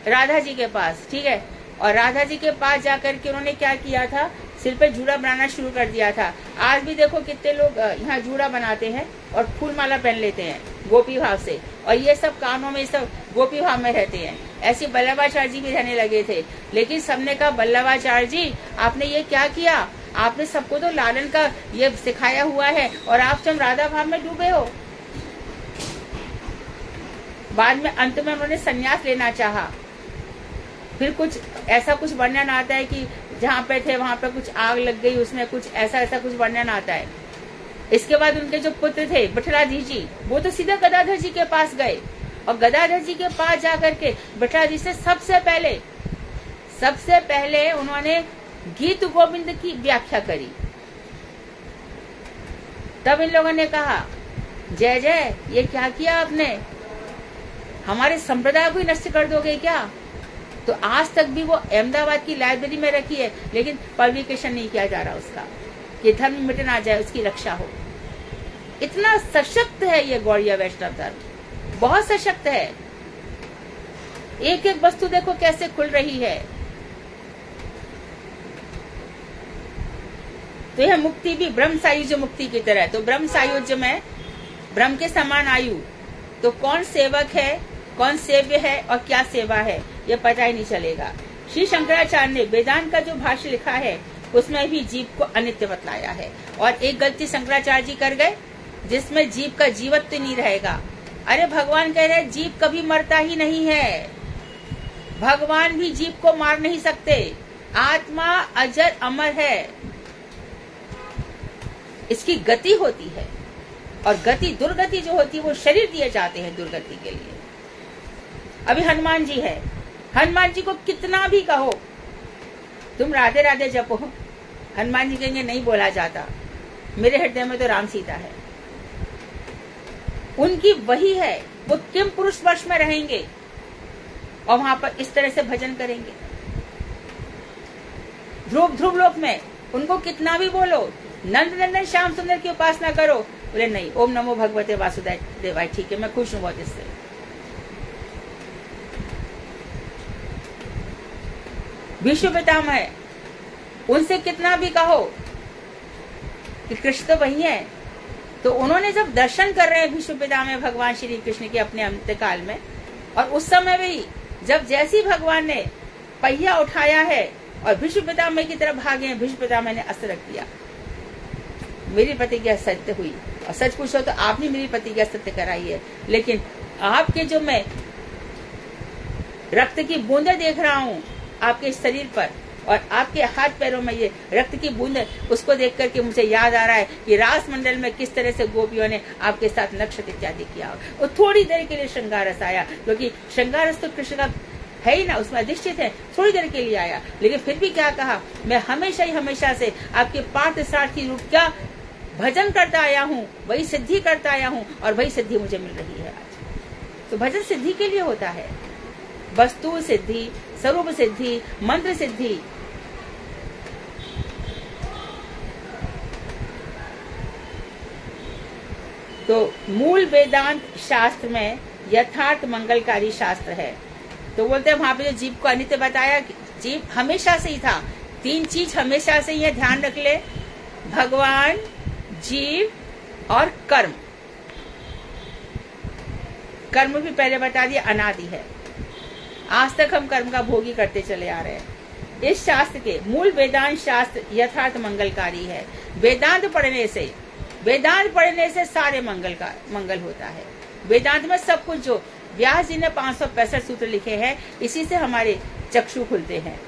राधा जी के पास, ठीक है, और राधा जी के पास जाकर के उन्होंने क्या किया था, सिर पे जूड़ा बनाना शुरू कर दिया था। आज भी देखो कितने लोग यहाँ जूड़ा बनाते हैं और फूल माला पहन लेते हैं गोपी भाव से, और ये सब कानों में सब गोपी भाव में रहते हैं। ऐसे वल्लभाचार्य जी भी रहने लगे थे। लेकिन सबने कहा, वल्लभाचार्य जी आपने ये क्या किया? आपने सबको तो लालन का ये सिखाया हुआ है और आप सब राधा भाव में डूबे हो। बाद में अंत में उन्होंने संन्यास लेना चाहा। फिर कुछ ऐसा कुछ वर्णन आता है कि जहाँ पे थे वहां पे कुछ आग लग गई, उसमें कुछ ऐसा कुछ वर्णन आता है। इसके बाद उनके जो पुत्र थे बठलाधीश जी, वो तो सीधा गदाधर जी के पास गए और गदाधर जी के पास जाकर के बठलाधीश से सबसे पहले उन्होंने गीत गोविंद की व्याख्या करी। तब इन लोगों ने कहा, जय जय, ये क्या किया आपने, हमारे संप्रदाय को ही नष्ट कर दोगे क्या? तो आज तक भी वो अहमदाबाद की लाइब्रेरी में रखी है, लेकिन पब्लिकेशन नहीं किया जा रहा उसका, कि धर्म मिट ना जाए, उसकी रक्षा हो। इतना सशक्त है ये गौड़िया वैष्णव धर्म, बहुत सशक्त है। एक एक वस्तु देखो कैसे खुल रही है। तो यह मुक्ति भी ब्रह्म सायुज्य मुक्ति की तरह। तो ब्रह्म सायुज्य में ब्रह्म के समान आयु, तो कौन सेवक है, कौन सेव्य है और क्या सेवा है, यह पता ही नहीं चलेगा। श्री शंकराचार्य ने वेदांत का जो भाष्य लिखा है उसमें भी जीव को अनित्य बतलाया है। और एक गलती शंकराचार्य जी कर गए, जिसमें जीव का जीवत्व नहीं रहेगा। अरे भगवान कह रहे जीव कभी मरता ही नहीं है, भगवान भी जीव को मार नहीं सकते, आत्मा अजर अमर है, इसकी गति होती है। और गति दुर्गति जो होती है वो शरीर दिए जाते हैं दुर्गति के लिए। अभी हनुमान जी है, हनुमान जी को कितना भी कहो तुम राधे राधे जपो, हनुमान जी कहेंगे नहीं बोला जाता, मेरे हृदय में तो राम सीता है। उनकी वही है, वो किम पुरुष वर्ष में रहेंगे और वहां पर इस तरह से भजन करेंगे। ध्रुव लोक में उनको कितना भी बोलो नंद नंदन श्याम सुंदर की उपासना करो, बोले नहीं, ओम नमो भगवते वासुदेवाय, ठीक है मैं खुश हूं बहुत इससे। विश्व पितामह, उनसे कितना भी कहो कि कृष्ण तो वही है, तो उन्होंने जब दर्शन कर रहे हैं विश्व पितामह भगवान श्री कृष्ण के अपने अंतकाल में, और उस समय भी जब जैसी भगवान ने पहिया उठाया है और विश्व पितामह की तरफ भागे हैं, विश्व पितामह ने अस्त्र रख दिया। मेरी प्रतिज्ञा सत्य हुई, और सच पूछो तो आपने मेरी प्रतिज्ञा सत्य कराई है, लेकिन आपके जो मैं रक्त की बूंदे देख रहा हूँ आपके शरीर पर और आपके हाथ पैरों में ये रक्त की बूंदे, उसको देख करके मुझे याद आ रहा है कि रास मंडल में किस तरह से गोपियों ने आपके साथ नक्षत्र इत्यादि किया। और थोड़ी देर के लिए श्रृंगार रस आया, क्योंकि श्रृंगार रस तो कृष्ण का है ही ना, उसमें अधिष्ठित है, थोड़ी देर के लिए आया, लेकिन फिर भी क्या कहा, मैं हमेशा ही हमेशा से आपके पार्थ सारथी रूप का भजन करता आया हूँ, वही सिद्धि करता आया हूँ, और वही सिद्धि मुझे मिल रही है आज। तो भजन सिद्धि के लिए होता है, वस्तु सिद्धि, स्वरूप सिद्धि, मंत्र सिद्धि। तो मूल वेदांत शास्त्र में यथार्थ मंगलकारी शास्त्र है। तो बोलते हैं वहां पे जो जीव को अनित्य बताया, जीव हमेशा से ही था, तीन चीज हमेशा से ही है, ध्यान रख ले, भगवान, जीव और कर्म। कर्म भी पहले बता दिया अनादि है, आज तक हम कर्म का भोग ही करते चले आ रहे हैं। इस शास्त्र के मूल वेदांत शास्त्र यथार्थ मंगलकारी है। वेदांत पढ़ने से सारे मंगल होता है। वेदांत में सब कुछ, जो व्यास जी ने 565 सूत्र लिखे हैं, इसी से हमारे चक्षु खुलते हैं।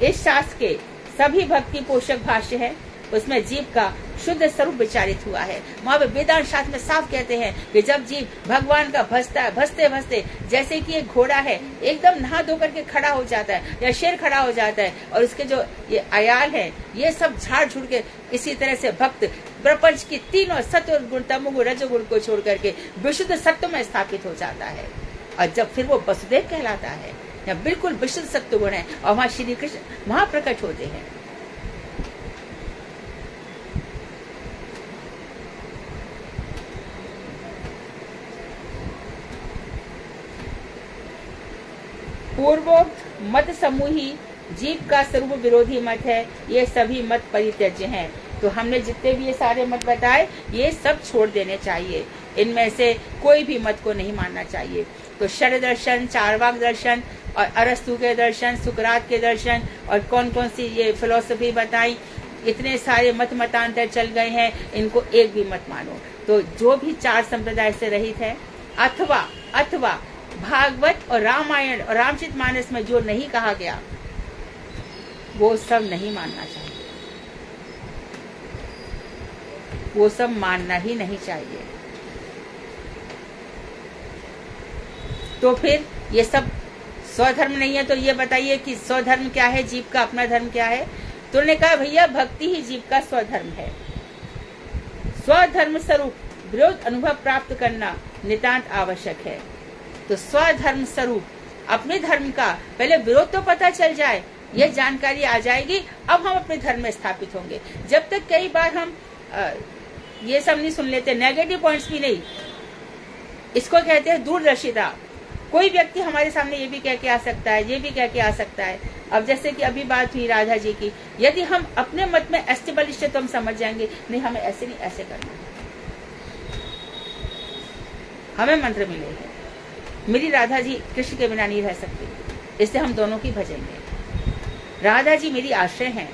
इस शास्त्र के सभी भक्ति पोषक भाष्य है, उसमें जीव का शुद्ध स्वरूप विचारित हुआ है। वहां पे वेदांत शास्त्र में साफ कहते हैं कि जब जीव भगवान का भसते भसते, जैसे कि एक घोड़ा है एकदम नहा धो करके खड़ा हो जाता है, या शेर खड़ा हो जाता है, और उसके जो ये अयाल है ये सब झाड़ झुड़ के, इसी तरह से भक्त प्रपंच की तीनों सत्व गुण, तमोगुण, रजोगुण को छोड़ करके विशुद्ध सत्व में स्थापित हो जाता है। और जब फिर वो वसुदेव कहलाता है, या बिल्कुल विशुद्ध सत्व गुण है, और वहां श्री कृष्ण वहां प्रकट होते हैं। पूर्वोक्त मत समूही जीव का स्वरूप विरोधी मत है, ये सभी मत परित्यज्य हैं। तो हमने जितने भी ये सारे मत बताए, ये सब छोड़ देने चाहिए, इनमें से कोई भी मत को नहीं मानना चाहिए। तो शर दर्शन, चारवाक दर्शन और अरस्तु के दर्शन, सुकरात के दर्शन, और कौन कौन सी ये फिलोसफी बताई, इतने सारे मत मतांतर चल गए हैं, इनको एक भी मत मानो। तो जो भी चार संप्रदाय से रहित है, अथवा भागवत और रामायण और रामचरितमानस में जो नहीं कहा गया, वो सब नहीं मानना चाहिए। वो सब मानना ही नहीं चाहिए। तो फिर ये सब स्वधर्म नहीं है, तो ये बताइए कि स्वधर्म क्या है, जीव का अपना धर्म क्या है? तो उन्होंने कहा भैया भक्ति ही जीव का स्वधर्म है। स्वधर्म स्वरूप विरोध अनुभव प्राप्त करना नितांत आवश्यक है। तो स्वधर्म स्वरूप अपने धर्म का पहले विरोध तो पता चल जाए, यह जानकारी आ जाएगी, अब हम अपने धर्म में स्थापित होंगे। जब तक कई बार हम ये सब नहीं सुन लेते, नेगेटिव पॉइंट्स भी नहीं, इसको कहते हैं दूरदर्शिता। कोई व्यक्ति हमारे सामने ये भी कह के आ सकता है, ये भी कह के आ सकता है। अब जैसे कि अभी बात हुई राधा जी की, यदि हम अपने मत में एस्टेब्लिश है तो हम समझ जाएंगे नहीं, हमें ऐसे नहीं ऐसे करना है। हमें मंत्र मिले हैं, मेरी राधा जी कृष्ण के बिना नहीं रह सकती, इससे हम दोनों की भजेंगे। राधा जी मेरी आश्रय हैं,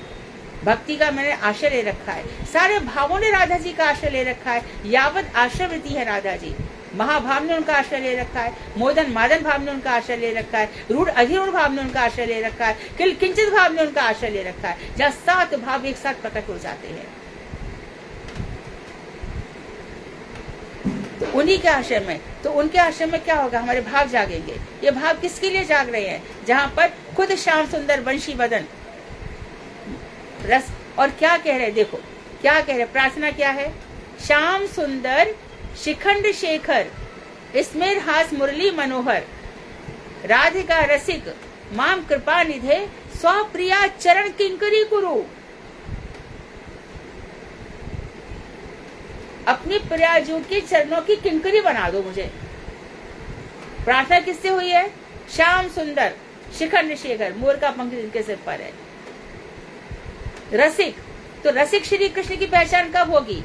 भक्ति का मैंने आश्रय ले रखा है, सारे भावों ने राधा जी का आश्रय ले रखा है। यावत आश्रय वृत्ति है राधा जी, महाभाव ने उनका आश्रय ले रखा है, मोदन मादन भाव ने उनका आश्रय ले रखा है, रूढ़ अधिरूढ़ भाव ने उनका आश्रय ले रखा है, किंचित भाव ने उनका आश्रय ले रखा है, जहाँ 7 भाव एक साथ प्रकट हो जाते हैं। तो उन्हीं के आश्रय में, तो उनके आश्रय में क्या होगा, हमारे भाव जागेंगे। ये भाव किसके लिए जाग रहे हैं? जहाँ पर खुद श्याम सुंदर वंशी वदन रस, और क्या कह रहे, देखो क्या कह रहे, प्रार्थना क्या है? श्याम सुंदर शिखंड शेखर स्मेर हास मुरली मनोहर राधिका रसिक माम कृपा निधे स्वप्रिया चरण किंकरी कुरु। अपनी प्रियाजू के चरणों की किंकरी बना दो मुझे। प्रार्थना किससे हुई है? श्याम सुंदर शिखंड शेखर, मोर का पंख जिनके सिर पर है। रसिक, तो रसिक श्री कृष्ण की पहचान कब होगी?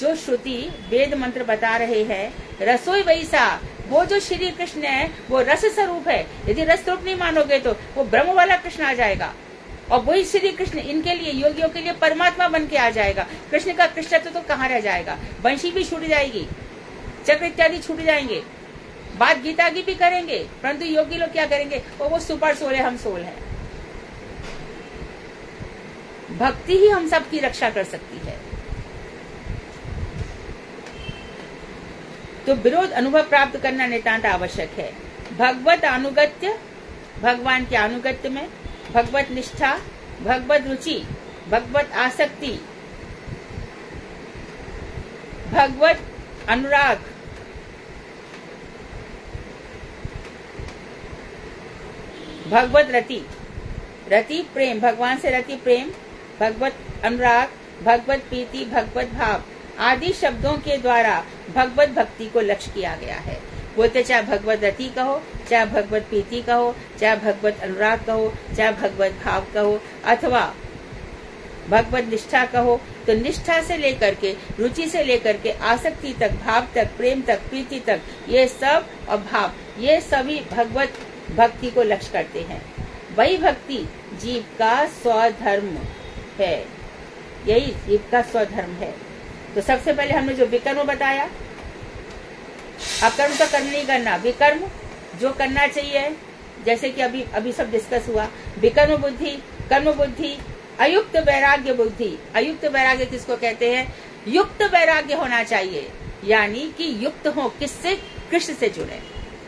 जो श्रुति वेद मंत्र बता रहे हैं, रसोई वैसा, वो जो श्री कृष्ण है वो रस स्वरूप है। यदि रस स्वरूप नहीं मानोगे तो वो ब्रह्म वाला कृष्ण आ जाएगा, और वही श्री कृष्ण इनके लिए, योगियों के लिए परमात्मा बन के आ जाएगा। कृष्ण का कृष्णत्व तो कहाँ रह जाएगा? बंशी भी छूट जाएगी, चक्र इत्यादि छूट जाएंगे, बात गीता की भी करेंगे, परंतु योगी लोग क्या करेंगे? वो सुपर सोल है, हम सोल है। भक्ति ही हम सबकी रक्षा कर सकती है। तो विरोध अनुभव प्राप्त करना नितांत आवश्यक है। भगवत अनुगत्य, भगवान के अनुगत्य में, भगवत निष्ठा, भगवत रुचि, भगवत आसक्ति, भगवत अनुराग, भगवत रति, रति प्रेम, भगवान से रति प्रेम, भगवत अनुराग, भगवत प्रीति, भगवत भाव आदि शब्दों के द्वारा भगवत भक्ति को लक्ष्य किया गया है। बोलते चाहे भगवत रति कहो, चाहे भगवत प्रीति कहो, चाहे भगवत अनुराग कहो, चाहे भगवत भाव कहो, अथवा भगवत निष्ठा कहो। तो निष्ठा से लेकर के, रुचि से लेकर के आसक्ति तक, भाव तक, प्रेम तक, प्रीति तक, ये सब और भाव, ये सभी भगवत भक्ति को लक्ष्य करते हैं। वही भक्ति जीव का स्वधर्म है, यही जीव का स्वधर्म है। तो सबसे पहले हमने जो विकर्म बताया, अकर्म तो कर्म नहीं करना, विकर्म जो करना चाहिए, जैसे कि अभी सब डिस्कस हुआ, विकर्म बुद्धि, कर्म बुद्धि, अयुक्त वैराग्य बुद्धि। अयुक्त वैराग्य किसको कहते हैं? युक्त वैराग्य होना चाहिए, यानी कि युक्त हो किससे? कृष्ण से जुड़े,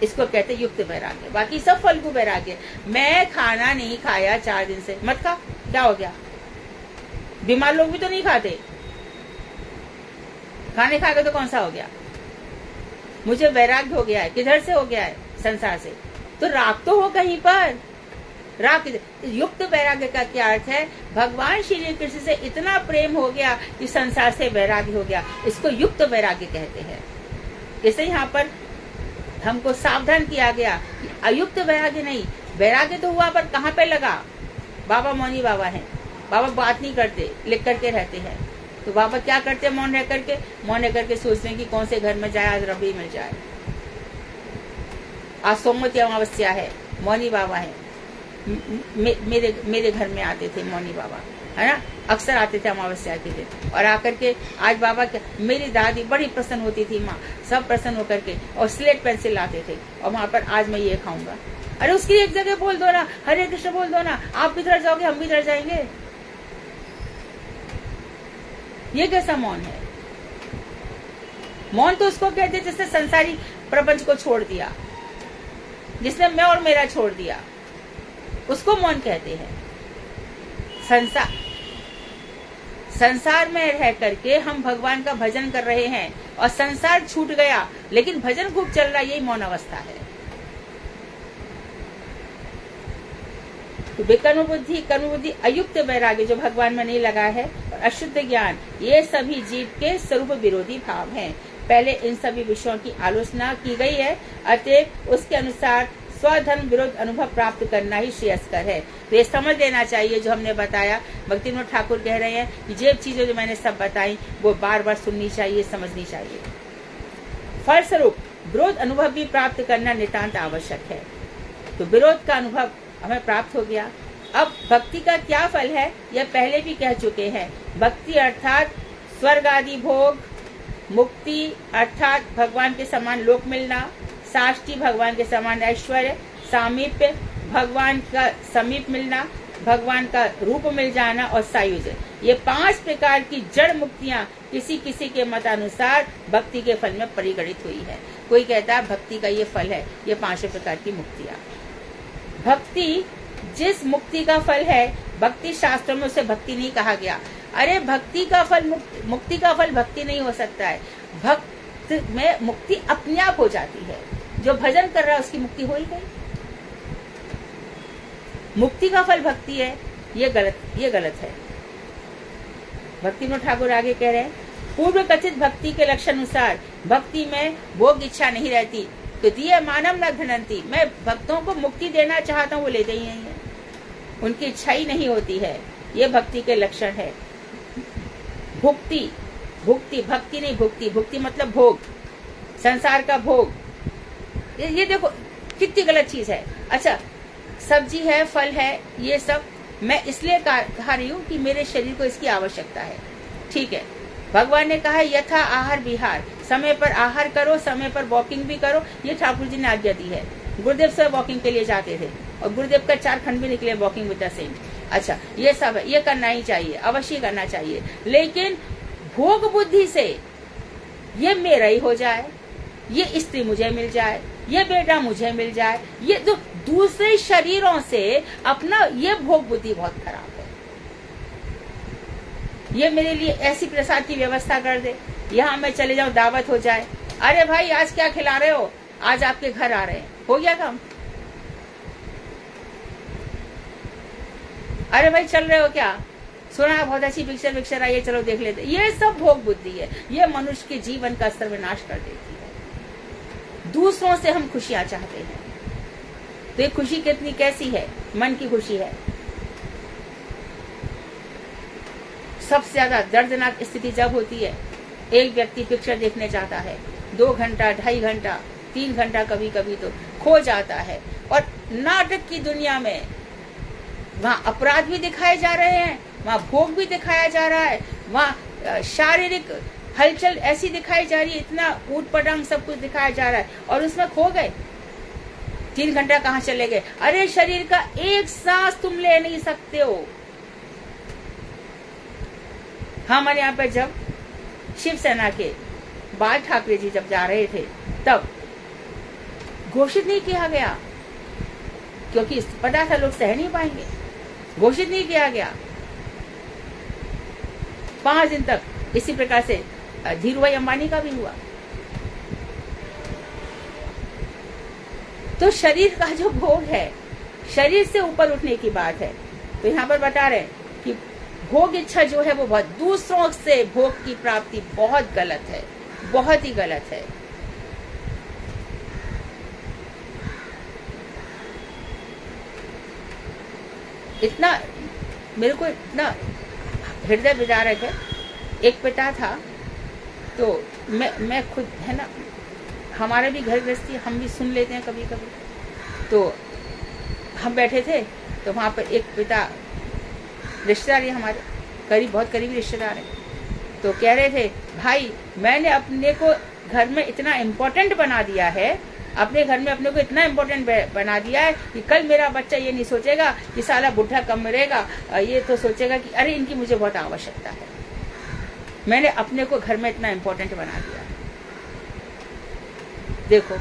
इसको कहते हैं युक्त वैराग्य। बाकी सब फल्गु वैराग्य। मैं खाना नहीं खाया 4 दिन से, मत खा, क्या हो गया? बीमार लोग भी तो नहीं खाते, खाने खा के तो कौन सा हो गया? मुझे वैराग्य हो गया है, किधर से हो गया है? संसार से। तो राग तो हो कहीं पर, राग। युक्त वैराग्य का क्या अर्थ है? भगवान श्री कृष्ण से इतना प्रेम हो गया कि संसार से वैराग्य हो गया, इसको युक्त वैराग्य कहते हैं। इसे यहाँ पर हमको सावधान किया गया कि अयुक्त वैराग्य नहीं। वैराग्य तो हुआ, पर कहाँ पे लगा? बाबा मौनी बाबा हैं, बाबा बात नहीं करते, लिख करके रहते हैं। तो बाबा क्या करते हैं? मौन रह करके, मौन रह करके सोचते हैं कि कौन से घर में जाए, आज रबड़ी मिल जाए। आज सोमवती अमावस्या है, मौनी बाबा है। मेरे घर में आते थे मौनी बाबा, है ना, अक्सर आते थे अमावस्या के दिन। और आकर के आज बाबा के, मेरी दादी बड़ी प्रसन्न होती थी, माँ सब प्रसन्न होकर के, और स्लेट पेंसिल लाते थे, और वहां पर आज मैं ये खाऊंगा। अरे उसकी एक जगह बोल दो ना, हरे कृष्ण बोल दो ना, आप भी इधर जाओगे, हम भी इधर जाएंगे। ये कैसा मौन है? मौन तो उसको कहते हैं जिसने संसारी प्रपंच को छोड़ दिया, जिसने मैं और मेरा छोड़ दिया, उसको मौन कहते हैं। संसार में रह करके हम भगवान का भजन कर रहे हैं और संसार छूट गया लेकिन भजन खूब चल रहा, यही मौन अवस्था है। तो विकर्म बुद्धि, कर्म बुद्धि, अयुक्त वैराग्य जो भगवान में नहीं लगा है, और अशुद्ध ज्ञान, ये सभी जीव के स्वरूप विरोधी भाव हैं। पहले इन सभी विषयों की आलोचना की गई है, अतएव उसके अनुसार स्वधर्म विरोध अनुभव प्राप्त करना ही श्रेयस्कर है। तो ये समझ लेना चाहिए जो हमने बताया। भक्ति विनोद ठाकुर कह रहे हैं कि ये चीजें जो मैंने सब बताई वो बार बार सुननी चाहिए, समझनी चाहिए। फलस्वरूप विरोध अनुभव भी प्राप्त करना नितांत आवश्यक है। तो विरोध का अनुभव हमें प्राप्त हो गया। अब भक्ति का क्या फल है यह पहले भी कह चुके हैं। भक्ति अर्थात स्वर्ग आदि भोग, मुक्ति अर्थात भगवान के समान लोक मिलना, साष्टी भगवान के समान ऐश्वर्य, सामीप्य भगवान का समीप मिलना, भगवान का रूप मिल जाना, और सायुज्य, ये 5 प्रकार की जड़ मुक्तियां किसी किसी के मतानुसार भक्ति के फल में परिगणित हुई है। कोई कहता है भक्ति का ये फल है, ये 5 प्रकार की मुक्तियां। भक्ति जिस मुक्ति का फल है, भक्ति शास्त्रों में उसे भक्ति नहीं कहा गया। अरे भक्ति का फल मुक्ति का फल भक्ति नहीं हो सकता है। भक्त में मुक्ति अपने आप हो जाती है। जो भजन कर रहा है उसकी मुक्ति हो ही गई। मुक्ति का फल भक्ति है, ये गलत है। भक्ति विनोद ठाकुर आगे कह रहे हैं, पूर्व कथित भक्ति के लक्षण अनुसार भक्ति में भोग इच्छा नहीं रहती। तो दिए मानव न घृणन्ति, मैं भक्तों को मुक्ति देना चाहता हूँ, वो लेते ही नहीं है, उनकी इच्छा ही नहीं होती है। ये भक्ति के लक्षण है। भुक्ति भक्ति नहीं, भुक्ति मतलब भोग, संसार का भोग। ये देखो कितनी गलत चीज है। अच्छा, सब्जी है, फल है, ये सब मैं इसलिए कहा रही हूँ कि मेरे शरीर को इसकी आवश्यकता है, ठीक है। भगवान ने कहा यथा आहार विहार, समय पर आहार करो, समय पर वॉकिंग भी करो, ये ठाकुर जी ने आज्ञा दी है। गुरुदेव से वॉकिंग के लिए जाते थे और गुरुदेव का 4 खंड भी निकले वॉकिंग विद द सेंट। अच्छा, ये सब है, ये करना ही चाहिए, अवश्य करना चाहिए। लेकिन भोग बुद्धि से ये मेरा ही हो जाए, ये स्त्री मुझे मिल जाए, ये बेटा मुझे मिल जाए, ये तो दूसरे शरीरों से अपना, ये भोग बुद्धि बहुत खराब है। ये मेरे लिए ऐसी प्रसाद की व्यवस्था कर दे, यहाँ मैं चले जाऊं, दावत हो जाए, अरे भाई आज क्या खिला रहे हो, आज आपके घर आ रहे हैं, हो गया काम। अरे भाई चल रहे हो क्या, सुना है बहुत अच्छी पिक्चर आई है, चलो देख लेते। ये सब भोग बुद्धि है, ये मनुष्य के जीवन का सर्वनाश कर देती है। दूसरों से हम खुशियां चाहते हैं, तो ये खुशी कितनी कैसी है, मन की खुशी है। सबसे ज्यादा दर्दनाक स्थिति जब होती है, एक व्यक्ति पिक्चर देखने जाता है, 2 घंटा, 2.5 घंटा, 3 घंटा कभी कभी तो खो जाता है, और नाटक की दुनिया में वहाँ अपराध भी दिखाए जा रहे हैं, वहाँ भोग भी दिखाया जा रहा है, वहाँ शारीरिक हलचल ऐसी दिखाई जा रही है, इतना ऊट पटांग सब कुछ दिखाया जा रहा है, और उसमें खो गए। 3 घंटा कहाँ चले गए। अरे शरीर का एक सांस तुम ले नहीं सकते हो। हमारे यहाँ पे जब शिवसेना के बाल ठाकरे जी जब जा रहे थे, तब घोषित नहीं किया गया, क्योंकि पता था लोग सह नहीं पाएंगे, घोषित नहीं किया गया। 5 दिन तक इसी प्रकार से धीरूभाई अंबानी का भी हुआ। तो शरीर का जो भोग है, शरीर से ऊपर उठने की बात है। तो यहाँ पर बता रहे हैं कि भोग इच्छा जो है वो बहुत, दूसरों से भोग की प्राप्ति बहुत गलत है, बहुत ही गलत है। इतना मेरे को इतना हृदय विदारक है। एक पिता था, तो मैं खुद है ना, हमारे भी घर गृहस्थी हम भी सुन लेते हैं कभी कभी। तो हम बैठे थे, तो वहाँ पर एक पिता, रिश्तेदार है हमारे, बहुत करीबी रिश्तेदार है, तो कह रहे थे भाई मैंने अपने को घर में इतना इम्पोर्टेंट बना दिया है, अपने घर में अपने को इतना इम्पोर्टेंट बना दिया है कि कल मेरा बच्चा ये नहीं सोचेगा कि साला बुढ़ा कम मरेगा, ये तो सोचेगा कि अरे इनकी मुझे बहुत आवश्यकता है। मैंने अपने को घर में इतना इम्पोर्टेंट बना दिया। देखो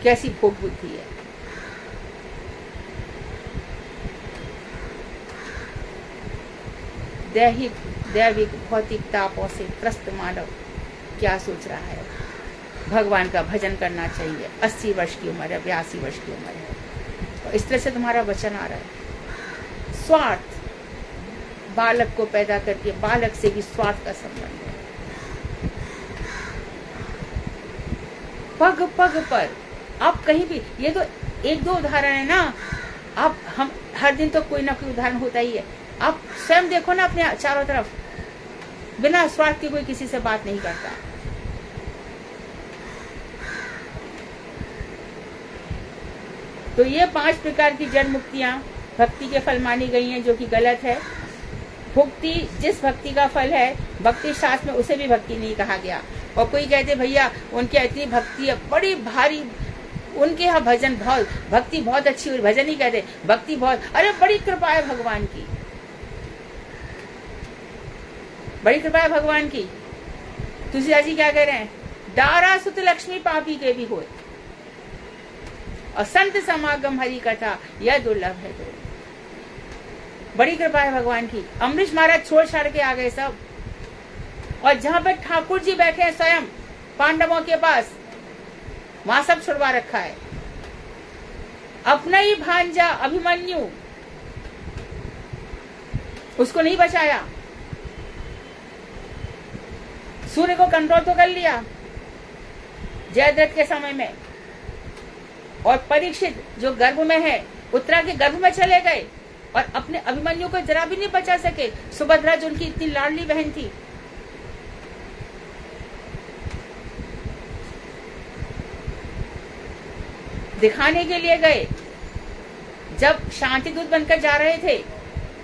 कैसी भोग बुद्धि है। दैविक भौतिक तापों से त्रस्त मानव क्या सोच रहा है? भगवान का भजन करना चाहिए। 80 वर्ष की उम्र है, 82 वर्ष की उम्र है, और इस तरह से तुम्हारा वचन आ रहा है। स्वार्थ, बालक को पैदा करके बालक से भी स्वार्थ का संबंध है। पग पग पर आप कहीं भी, ये तो एक दो उदाहरण है ना, आप हम हर दिन तो कोई ना कोई उदाहरण होता ही है। आप स्वयं देखो ना अपने चारों तरफ, बिना स्वार्थ के कोई किसी से बात नहीं करता। तो ये 5 प्रकार की जड़ मुक्तियां भक्ति के फल मानी गई हैं, जो कि गलत है। भक्ति जिस भक्ति का फल है, भक्ति शास्त्र में उसे भी भक्ति नहीं कहा गया। और कोई कहते भैया उनके इतनी भक्ति है, बड़ी भारी, उनके यहाँ भजन बहुत, भक्ति बहुत अच्छी हुई, भजन ही कहते, भक्ति बहुत, अरे बड़ी कृपा है भगवान की, बड़ी कृपा है भगवान की। तुलसीदास जी क्या कह रहे हैं? डारा सुत लक्ष्मी पापी के भी होए, और संत समागम हरि कथा यह दुर्लभ है। तो बड़ी कृपा है भगवान की। अमरीश महाराज छोड़ छाड़ के आ गए सब, और जहां पर ठाकुर जी बैठे हैं स्वयं पांडवों के पास, वहां सब छुड़वा रखा है। अपना ही भांजा अभिमन्यु, उसको नहीं बचाया। सूर्य को कंट्रोल तो कर लिया जयद्रथ के समय में, और परीक्षित जो गर्भ में है, उत्तरा के गर्भ में चले गए और अपने अभिमन्यु को जरा भी नहीं बचा सके। सुभद्रा जो उनकी इतनी लाडली बहन थी, दिखाने के लिए गए। जब शांति दूत बनकर जा रहे थे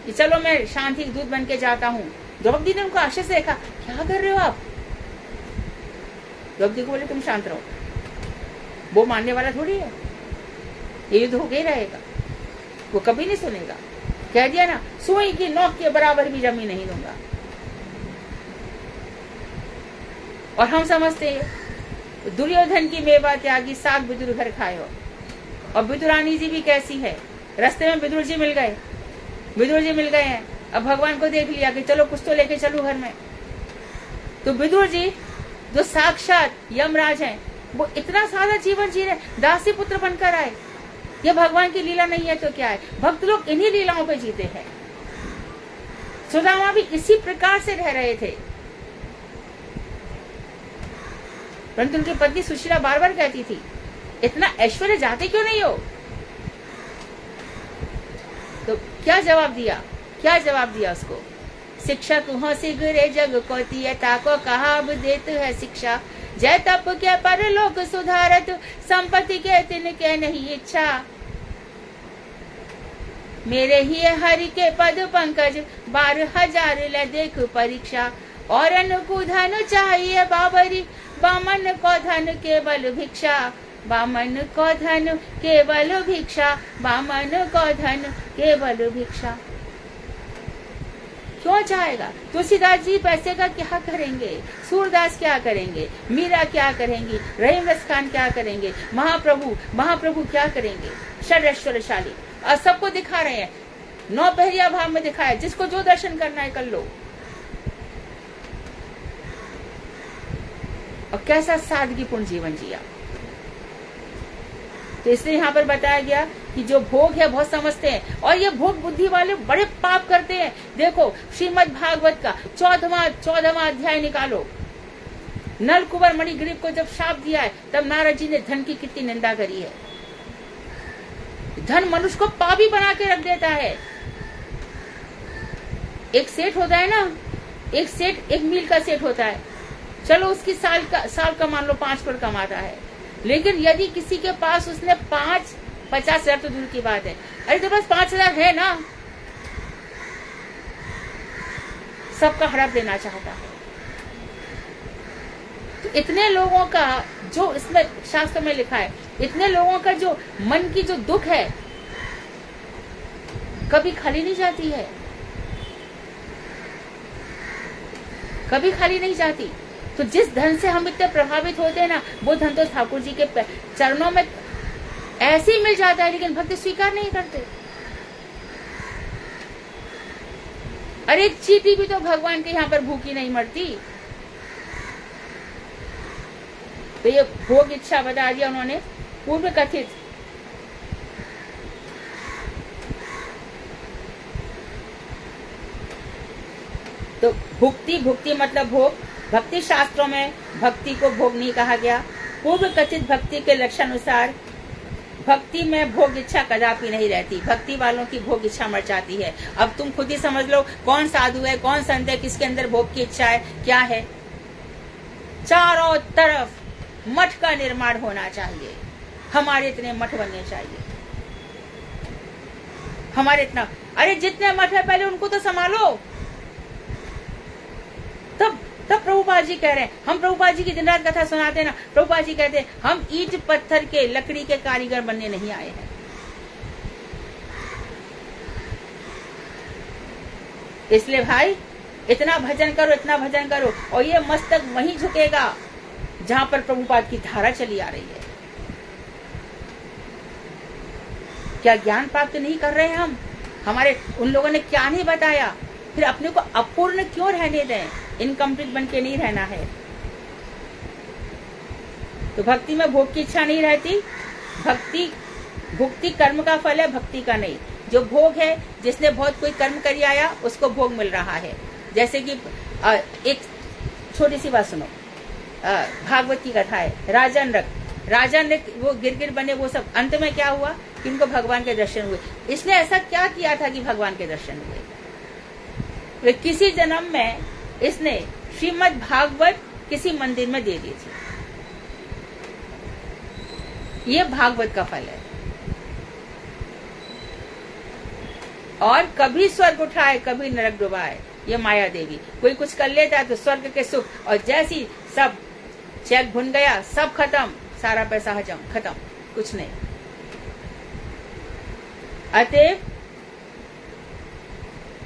कि चलो मैं शांति दूत बन के जाता हूँ, द्रौपदी ने उनको आश्चर्य से देखा, क्या कर रहे हो आप? द्रौपदी को बोले तुम शांत रहो, वो मानने वाला थोड़ी है, ये युद्ध होके ही रहेगा, वो कभी नहीं सुनेगा। कह दिया ना, सुई की नोक के बराबर भी जमीन नहीं दूंगा। और हम समझते हैं दुर्योधन की मेवा त्यागी साग विदुर घर खाए हो। और विदुरानी जी भी कैसी है, रास्ते में विदुर जी मिल गए, विदुर जी मिल गए हैं। अब भगवान को देख लिया कि चलो कुछ तो लेके चलो घर में। तो विदुर जी जो साक्षात यमराज हैं, वो इतना सादा जीवन जी रहे, दासी पुत्र बनकर आए। ये भगवान की लीला नहीं है तो क्या है? भक्त लोग इन्हीं लीलाओं पे जीते हैं। सुदामा भी इसी प्रकार से रह रहे थे, परंतु उनकी पत्नी सुशीला बार बार कहती थी, इतना ऐश्वर्य जाते क्यों नहीं हो? तो क्या जवाब दिया? क्या जवाब दिया उसको? शिक्षक हो सिगरे जग को तियता को कहा अब देत है शिक्षा। जय तप के परलोक सुधारत, संपत्ति के तिनके नहीं इच्छा। मेरे ही हरि के पद पंकज, 12,000 ले देख परीक्षा। और को धन चाहिए बाबरी, बामन को धन केवल भिक्षा। बामन को धन केवल भिक्षा, बामन को धन केवल भिक्षा। क्यों चाहेगा? तुलसीदास जी पैसे का क्या करेंगे? सूरदास क्या करेंगे? मीरा क्या करेंगी? रहीम रस खान क्या करेंगे? महाप्रभु क्या करेंगे? षड्ऐश्वर्यशाली। और सबको दिखा रहे हैं, 9 पहरिया भाव में दिखाया, जिसको जो दर्शन करना है कर लो। और कैसा सादगीपूर्ण जीवन जिया। तो इसलिए यहाँ पर बताया गया कि जो भोग है बहुत समझते हैं, और ये भोग बुद्धि वाले बड़े पाप करते हैं। देखो श्रीमद् भागवत का 14वां अध्याय निकालो। नल कुंवर मणिग्रीव को जब शाप दिया है, तब नारद जी ने धन की कितनी निंदा करी है। धन मनुष्य को पापी बना के रख देता है। एक सेठ होता है ना, एक सेठ 1 मील का सेठ होता है, चलो उसकी साल का मान लो 5 करोड़ कमाता है। लेकिन यदि किसी के पास उसने 50,000 तो दूर की बात है, अरे तो बस 5,000 है ना, सबका हड़प देना चाहता है। तो इतने लोगों का जो इसमें शास्त्र में लिखा है, इतने लोगों का जो मन की जो दुख है, कभी खाली नहीं जाती है, कभी खाली नहीं जाती। तो जिस धन से हम इतने प्रभावित होते हैं ना, वो धन तो ठाकुर जी के चरणों में ऐसे ही मिल जाता है, लेकिन भक्त स्वीकार नहीं करते। अरे चींटी भी तो भगवान के यहाँ पर भूखी नहीं मरती। तो ये भोग इच्छा बता दिया उन्होंने, पूर्व कथित। तो भुक्ति मतलब भोग। भक्ति शास्त्रों में भक्ति को भोग नहीं कहा गया। पूर्व कथित भक्ति के लक्षण अनुसार भक्ति में भोग इच्छा कदापि नहीं रहती। भक्ति वालों की भोग इच्छा मर जाती है। अब तुम खुद ही समझ लो, कौन साधु है, कौन संत है, किसके अंदर भोग की इच्छा है, क्या है। चारों तरफ मठ का निर्माण होना चाहिए। हमारे इतने मठ बनने चाहिए, हमारे इतना। अरे जितने मठ है पहले उनको तो संभालो। तब प्रभुपाद जी कह रहे हैं, हम प्रभुपाद जी की दिन रात कथा सुनाते हैं ना, प्रभुपाद जी कहते हैं हम ईंट पत्थर के लकड़ी के कारीगर बनने नहीं आए हैं। इसलिए भाई इतना भजन करो, इतना भजन करो, और ये मस्तक वहीं झुकेगा जहां पर प्रभुपाद की धारा चली आ रही है। क्या ज्ञान प्राप्त नहीं कर रहे हैं हम? हमारे उन लोगों ने क्या नहीं बताया? फिर अपने को अपूर्ण क्यों रहने दें? इनकम्प्लीट बन के नहीं रहना है। तो भक्ति में भोग की इच्छा नहीं रहती। भक्ति कर्म का फल है, भक्ति का नहीं। जो भोग है, जिसने बहुत कोई कर्म कर आया उसको भोग मिल रहा है। जैसे कि एक छोटी सी बात सुनो, भागवत की कथा है। राजा नृक वो गिरगिट बने, वो सब अंत में क्या हुआ कि उनको भगवान के दर्शन हुए। इसने ऐसा क्या किया था कि भगवान के दर्शन हुए? किसी जन्म में इसने श्रीमद् भागवत किसी मंदिर में दे दी थी। ये भागवत का फल है। और कभी स्वर्ग उठाए, कभी नरक डुबाए, ये माया देवी। कोई कुछ कर लेता है तो स्वर्ग के सुख, और जैसी सब चेक भुन गया, सब खत्म, सारा पैसा हजम, खत्म, कुछ नहीं। अतएव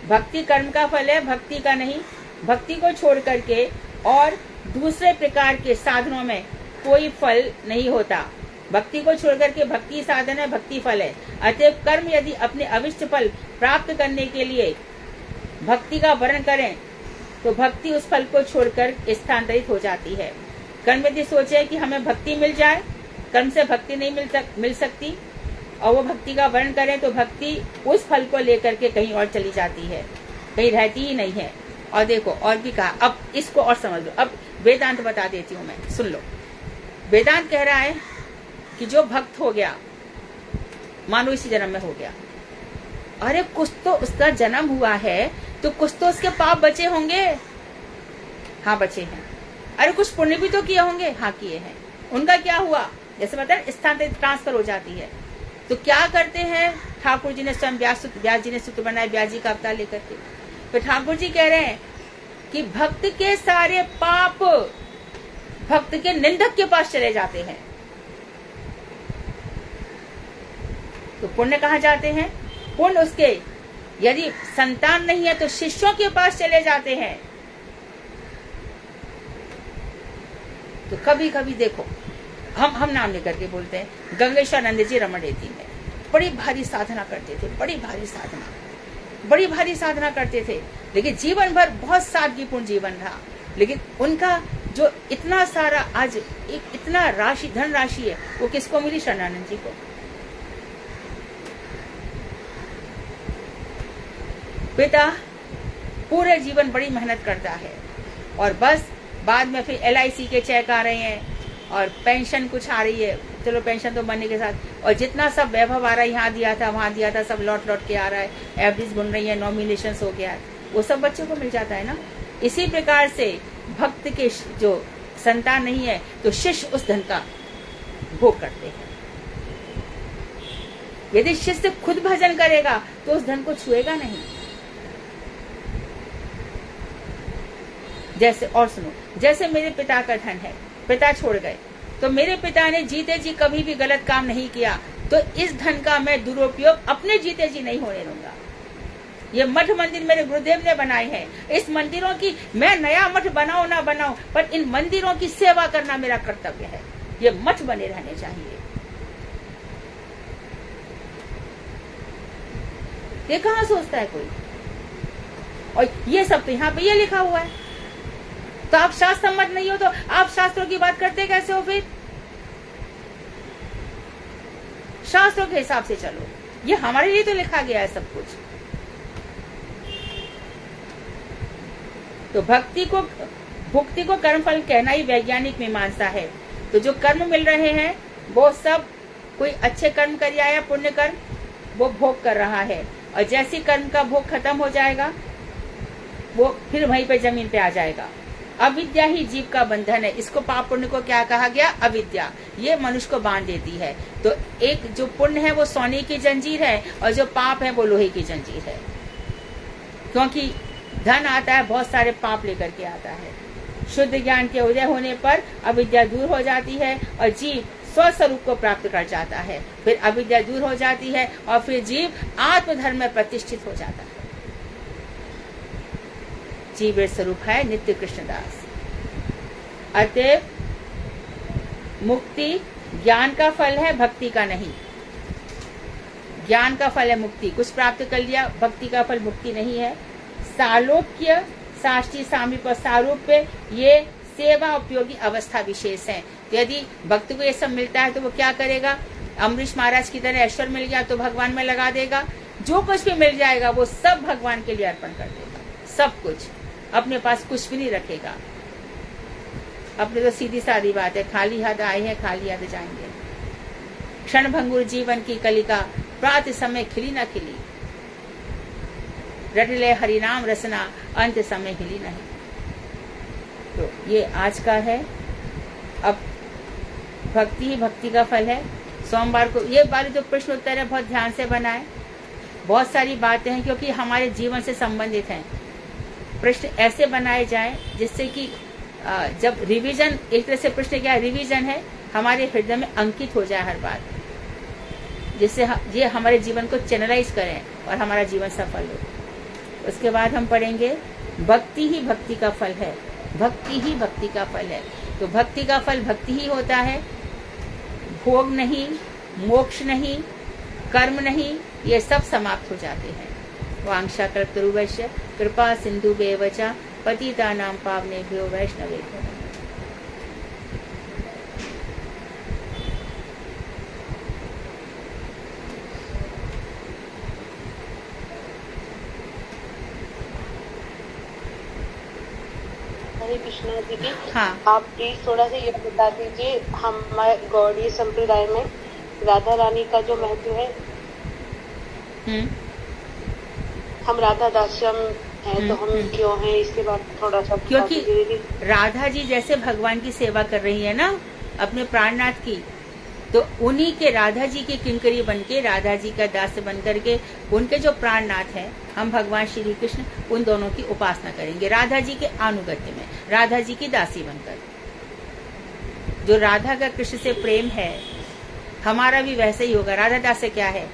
भक्ति कर्म का फल है, भक्ति का नहीं। भक्ति को छोड़ करके और दूसरे प्रकार के साधनों में कोई फल नहीं होता। भक्ति को छोड़ करके भक्ति साधन है, भक्ति फल है। अतएव कर्म यदि अपने अविष्ट फल प्राप्त करने के लिए भक्ति का वर्ण करें तो भक्ति उस फल को छोड़कर स्थानांतरित हो जाती है। कर्म यदि सोचे कि हमें भक्ति मिल जाए, कर्म से भक्ति नहीं मिल सकती, और वो भक्ति का वर्ण करें तो भक्ति उस फल को लेकर के कहीं और चली जाती है, कहीं रहती ही नहीं है। और देखो और भी कहा, अब इसको और समझ लो। अब वेदांत बता देती हूँ मैं, सुन लो। वेदांत कह रहा है कि जो भक्त हो गया, मानो इसी जन्म में हो गया, अरे कुछ तो उसका जन्म हुआ है, तो कुछ तो उसके पाप बचे होंगे। हाँ बचे हैं। अरे कुछ पुण्य भी तो किए होंगे। हाँ किए हैं। उनका क्या हुआ? जैसे मतलब स्थान ट्रांसफर हो जाती है। तो क्या करते हैं? ठाकुर जी ने स्वयं व्यास जी ने सूत्र बनाए, व्यास जी का अवतार लेकर के। तो ठाकुर जी कह रहे हैं कि भक्त के सारे पाप भक्त के निंदक के पास चले जाते हैं। तो पुण्य कहाँ जाते हैं? पुण्य उसके, यदि संतान नहीं है तो शिष्यों के पास चले जाते हैं। तो कभी कभी देखो, हम नाम लेकर के बोलते हैं, गंगेशानंद जी रमणेती में बड़ी भारी साधना करते थे, बड़ी भारी साधना करते थे, लेकिन जीवन भर बहुत सादगीपूर्ण जीवन रहा। लेकिन उनका जो इतना सारा आज एक इतना धन राशि है, वो किसको मिली? शरणानंद जी को। पिता पूरे जीवन बड़ी मेहनत करता है, और बस बाद में फिर LIC के चेक आ रहे हैं और पेंशन कुछ आ रही है। चलो पेंशन तो बनने के साथ, और जितना सब वैभव आ रहा है, यहाँ दिया था वहां दिया था, सब लौट के आ रहा है, एफडीज बन रही है, नॉमिनेशन हो गया है, वो सब बच्चों को मिल जाता है ना। इसी प्रकार से भक्त के जो संतान नहीं है तो शिष्य उस धन का भोग करते हैं। यदि शिष्य खुद भजन करेगा तो उस धन को छुएगा नहीं। जैसे और सुनो, जैसे मेरे पिता का धन है, पिता छोड़ गए, तो मेरे पिता ने जीते जी कभी भी गलत काम नहीं किया, तो इस धन का मैं दुरुपयोग अपने जीते जी नहीं होने दूंगा। ये मठ मंदिर मेरे गुरुदेव ने बनाए हैं। इस मंदिरों की मैं नया मठ बनाऊं ना बनाऊं, पर इन मंदिरों की सेवा करना मेरा कर्तव्य है। ये मठ बने रहने चाहिए। ये कहाँ सोचता है कोई? और ये सब तो यहाँ पे ये लिखा हुआ है। तो आप शास्त्र सम्मत नहीं हो तो आप शास्त्रों की बात करते कैसे हो? फिर शास्त्रों के हिसाब से चलो। ये हमारे लिए तो लिखा गया है सब कुछ। तो भुक्ति को कर्मफल कहना ही वैज्ञानिक मीमांसा है। तो जो कर्म मिल रहे हैं वो सब कोई अच्छे कर्म कर आया, पुण्य कर्म, वो भोग कर रहा है। और जैसे कर्म का भोग खत्म हो जाएगा वो फिर वहीं पे जमीन पे आ जाएगा। अविद्या ही जीव का बंधन है। इसको पाप पुण्य को क्या कहा गया? अविद्या। ये मनुष्य को बांध देती है। तो एक जो पुण्य है वो सोने की जंजीर है और जो पाप है वो लोहे की जंजीर है। क्योंकि धन आता है बहुत सारे पाप लेकर के आता है। शुद्ध ज्ञान के उदय होने पर अविद्या दूर हो जाती है और जीव स्वस्वरूप को प्राप्त कर जाता है। फिर अविद्या दूर हो जाती है और फिर जीव आत्मधर्म में प्रतिष्ठित हो जाता है। जीव स्वरूप है नित्य कृष्णदास। अतएव मुक्ति ज्ञान का फल है, भक्ति का नहीं। ज्ञान का फल है मुक्ति, कुछ प्राप्त कर लिया। भक्ति का फल मुक्ति नहीं है। सालोक्य, साष्टी, सामीप और सारूप्य ये सेवा उपयोगी अवस्था विशेष है। तो यदि भक्त को ये सब मिलता है तो वो क्या करेगा? अमरीश महाराज की तरह ऐश्वर्य मिल गया तो भगवान में लगा देगा। जो कुछ भी मिल जाएगा वो सब भगवान के लिए अर्पण कर देगा। सब कुछ, अपने पास कुछ भी नहीं रखेगा। अपने तो सीधी सादी बात है, खाली हाथ आए हैं, खाली हाथ जाएंगे। क्षण भंगुर जीवन की कलिका, प्रात समय खिली न खिली। रट ले हरिनाम रसना, अंत समय हिली नहीं। तो ये आज का है। अब भक्ति ही भक्ति का फल है। सोमवार को ये वाले जो प्रश्न उत्तर है बहुत ध्यान से बनाए। बहुत सारी बातें हैं क्योंकि हमारे जीवन से संबंधित हैं। प्रश्न ऐसे बनाए जाएं जिससे कि जब रिवीजन, एक तरह से प्रश्न क्या रिवीजन है, हमारे हृदय में अंकित हो जाए हर बात, जिससे ये हमारे जीवन को चैनलाइज करें और हमारा जीवन सफल हो। उसके बाद हम पढ़ेंगे भक्ति ही भक्ति का फल है। भक्ति ही भक्ति का फल है। तो भक्ति का फल भक्ति ही होता है। भोग नहीं, मोक्ष नहीं, कर्म नहीं, ये सब समाप्त हो जाते हैं। वांछा कल्पतरुभ्यश्च कृपा सिन्धुभ्येव च पतितानां पावनेभ्यो वैष्णवेभ्यो। हरे कृष्णा दीदी। हाँ। आप प्लीज थोड़ा सा ये बता दीजिए, हमारे गौड़ीय संप्रदाय में राधा रानी का जो महत्व है। हम राधा दास्यम है तो हम क्यों हैं, इसके बाद थोड़ा सा क्योंकि राधा जी जैसे भगवान की सेवा कर रही है ना अपने प्राणनाथ की, तो उन्हीं के राधा जी की किंकरी बन के, राधा जी का दास बन करके, उनके जो प्राणनाथ हैं, हम भगवान श्री कृष्ण उन दोनों की उपासना करेंगे राधा जी के अनुगत्य में, राधा जी की दासी बनकर। जो राधा का कृष्ण से प्रेम है हमारा भी वैसे ही होगा। राधा दास से क्या है?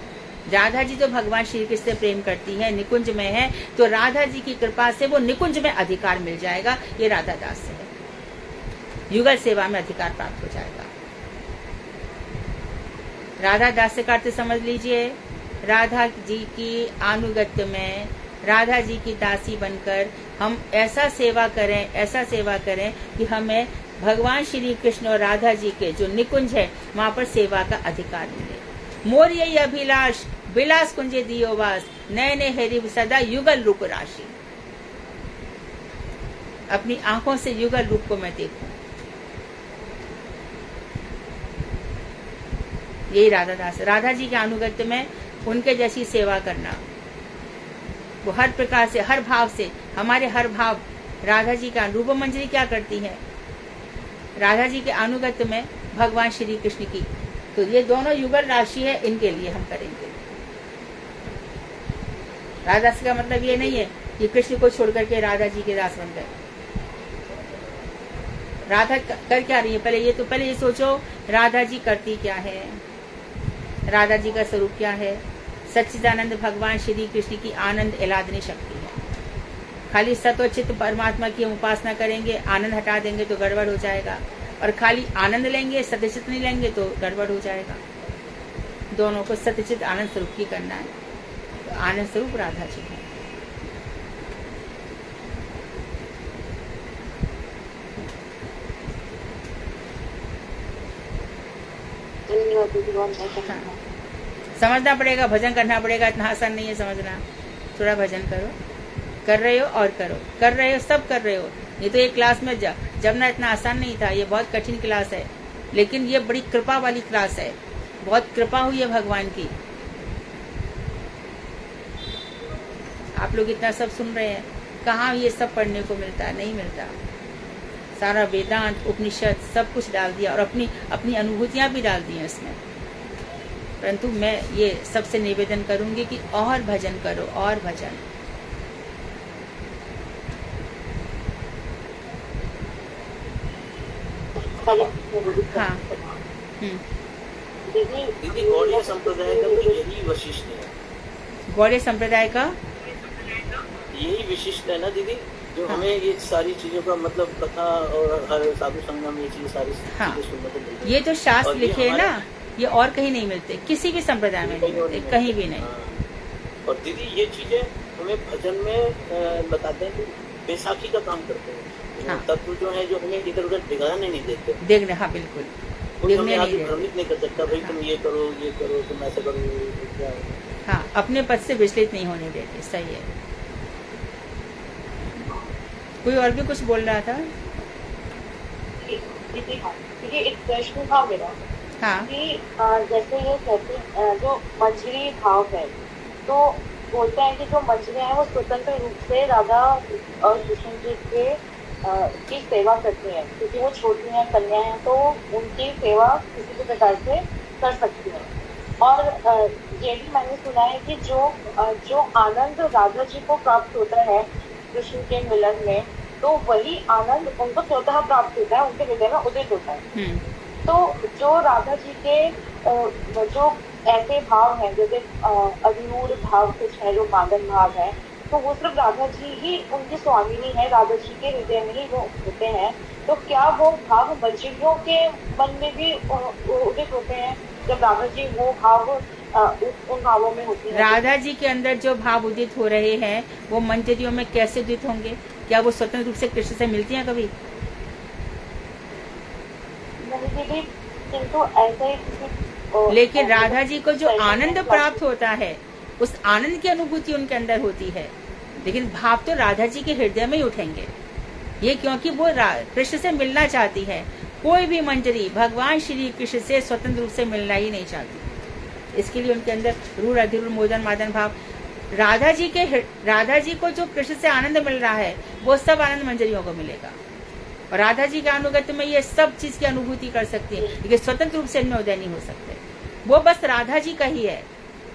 राधा जी तो भगवान श्री कृष्ण से प्रेम करती है, निकुंज में है, तो राधा जी की कृपा से वो निकुंज में अधिकार मिल जाएगा। ये राधा दास से है, युगल सेवा में अधिकार प्राप्त हो जाएगा। राधा दास का अर्थ समझ लीजिए, राधा जी की अनुगत्य में, राधा जी की दासी बनकर हम ऐसा सेवा करें कि हमें भगवान श्री कृष्ण और राधा जी के जो निकुंज है वहां पर सेवा का अधिकार मिले। मोर यही अभिलाष विलास कुंजे दियो वास, नए नए हेरि सदा युगल रूप राशि। अपनी आंखों से युगल रूप को मैं देखूं, यही राधा दास। राधा जी के अनुगत्य में उनके जैसी सेवा करना, वो हर प्रकार से, हर भाव से, हमारे हर भाव राधा जी का। रूप मंजरी क्या करती है? राधा जी के अनुगत्य में भगवान श्री कृष्ण की। तो ये दोनों युगल राशि है, इनके लिए हम करेंगे। राधा दास का मतलब ये नहीं है कि कृष्ण को छोड़ करके राधा जी के दास बन गए। राधा कर क्या रही है? पहले ये सोचो, राधा जी करती क्या है, राधा जी का स्वरूप क्या है। सच्चिदानंद भगवान श्री कृष्ण की आनंद इलादनी शक्ति है। खाली सत्वचित परमात्मा की हम उपासना करेंगे, आनंद हटा देंगे तो गड़बड़ हो जाएगा, और खाली आनंद लेंगे सत्यचित नहीं लेंगे तो गड़बड़ हो जाएगा। दोनों को सत्यचित आनंद स्वरूप की करना है। तो आनंद स्वरूप राधा जी है। हाँ। समझना पड़ेगा, भजन करना पड़ेगा, इतना आसान नहीं है समझना। थोड़ा भजन करो, कर रहे हो और करो, कर रहे हो, सब कर रहे हो। ये तो एक क्लास में जब ना इतना आसान नहीं था, ये बहुत कठिन क्लास है, लेकिन ये बड़ी कृपा वाली क्लास है। बहुत कृपा हुई है भगवान की। आप लोग इतना सब सुन रहे हैं, कहाँ ये सब पढ़ने को मिलता है? नहीं मिलता। सारा वेदांत उपनिषद सब कुछ डाल दिया, और अपनी अनुभूतियां भी डाल दी हैं इसमें। परंतु मैं ये सबसे निवेदन करूंगी कि और भजन करो, और भजन। हाँ। दीदी गौड़ीय संप्रदाय का तो यही वैशिष्ट है। गौड़ीय संप्रदाय का यही विशिष्ट है ना दीदी, जो हाँ। हमें ये सारी चीजों का मतलब कथा और हर साधु संगम में ये चीजें सारी हाँ। चीजें सुनने को मिलती है। ये जो शास्त्र और ये लिखे है ना, हमारे- ये और कहीं नहीं मिलते, किसी भी संप्रदाय में नहीं मिलते, कहीं भी नहीं। हाँ। और दीदी ये चीजें हमें भजन में बताते हैं कि बैसाखी का काम करते हैं। हाँ। तत्व जो है जो हमें इधर उधर दिखाने नहीं देते। देखने, हाँ बिल्कुल, कोई हमें देखने नहीं आगे देते। भ्रमित नहीं कर सकता, भाई तुम ये करो तुम ऐसा करो, क्या हाँ, अपने पद से विचलित नहीं होने देते। सही है। कोई और भी कुछ बोल रहा था? देखिए एक प्रश्न था मेरा हाँ। कि जैसे ये कहते जो मंजरी भाव है, तो बोलते हैं कि जो मंजरियां हैं वो स्वतंत्र रूप से राधा और कृष्ण जी के की सेवा करती हैं, क्योंकि वो छोटी हैं, कन्या हैं, तो उनकी सेवा किसी भी प्रकार से कर सकती हैं। और ये भी मैंने सुना है कि जो आनंद राधा जी को प्राप्त होता है कृष्ण के मिलन में, तो वही आनंद उनको स्वतः प्राप्त होता है, उनके हृदय में उदित होता है। तो जो राधा जी के जो ऐसे भाव हैं, जैसे अभिरूढ़ भाव कुछ है, जो मादन भाव है, तो वो सिर्फ राधा जी ही उनकी स्वामिनी है, राधा जी के हृदय में ही वो होते हैं। तो क्या वो भाव मंजरियों के मन में भी उदित होते हैं, जब राधा जी वो भाव उन भावों में होती है? राधा जी के अंदर जो भाव उदित हो रहे हैं, वो मंजरियों में कैसे उदित होंगे? क्या वो स्वतंत्र रूप से कृष्ण से मिलती हैं कभी? नहीं दीदी, किंतु ऐसा ही किसी लेकिन राधा जी को जो आनंद प्राप्त होता है, उस आनंद की अनुभूति उनके अंदर होती है, लेकिन भाव तो राधा जी के हृदय में ही उठेंगे। ये क्योंकि वो कृष्ण से मिलना चाहती है। कोई भी मंजरी भगवान श्री कृष्ण से स्वतंत्र रूप से मिलना ही नहीं चाहती। इसके लिए उनके अंदर रूढ़ अधिरूढ़ मोदन मादन भाव। राधा जी को जो कृष्ण से आनंद मिल रहा है, वो सब आनंद मंजरियों को मिलेगा। और राधा जी के अनुगत्य में ये सब चीज की अनुभूति कर सकती है, लेकिन स्वतंत्र रूप से इनमें उदय नहीं हो सकते। वो बस राधा जी का ही है।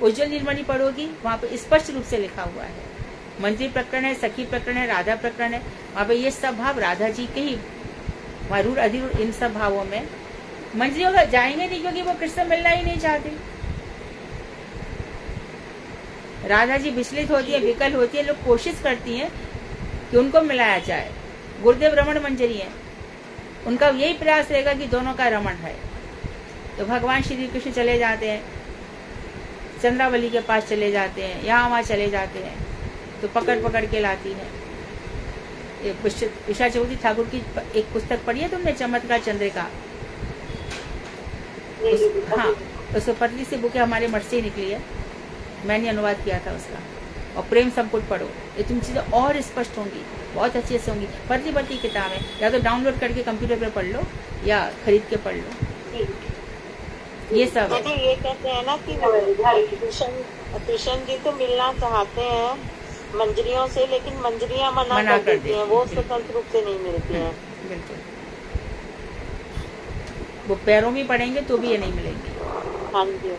उज्ज्वल नीलमणि पढ़ोगी, वहां पे स्पष्ट रूप से लिखा हुआ है। मंत्री प्रकरण है, सखी प्रकरण है, राधा प्रकरण है, वहां पे ये सब भाव राधा जी के ही, रूढ़ अधिरूढ़ इन सब भावों में मंजरियों का जाएंगे नहीं, क्योंकि वो कृष्ण मिलना ही नहीं चाहती। राधा जी विचलित होती है, विकल होती है, लोग कोशिश करती हैं कि उनको मिलाया जाए। गुरुदेव रमण मंजरी है, उनका यही प्रयास रहेगा कि दोनों का रमण है। तो भगवान श्री कृष्ण चले जाते हैं, चंद्रावली के पास चले जाते हैं, यहाँ वहां चले जाते हैं, तो पकड़ के लाती है। उषा चौधरी ठाकुर की एक पुस्तक पढ़ी है तुमने, चमत्कार चंद्रिका? हाँ, उसको पतली सी बुक हमारे मठ से ही निकली है, मैंने अनुवाद किया था उसका। और प्रेम संपुट पढ़ो, ये तुम चीजें और स्पष्ट होंगी, बहुत अच्छे से होंगी। पतली किताब है, या तो डाउनलोड करके कंप्यूटर पे पढ़ लो या खरीद के पढ़ लो। ये सब है। ये कहते हैं ना कि कृष्ण जी तो मिलना चाहते हैं मंजरियों से, लेकिन मंजरियां मना कर देती हैं, वो स्वतंत्र रूप से नहीं मिलती हैं। बिल्कुल, वो पैरों में पड़ेंगे तो भी ये नहीं मिलेंगे। हाँ जी।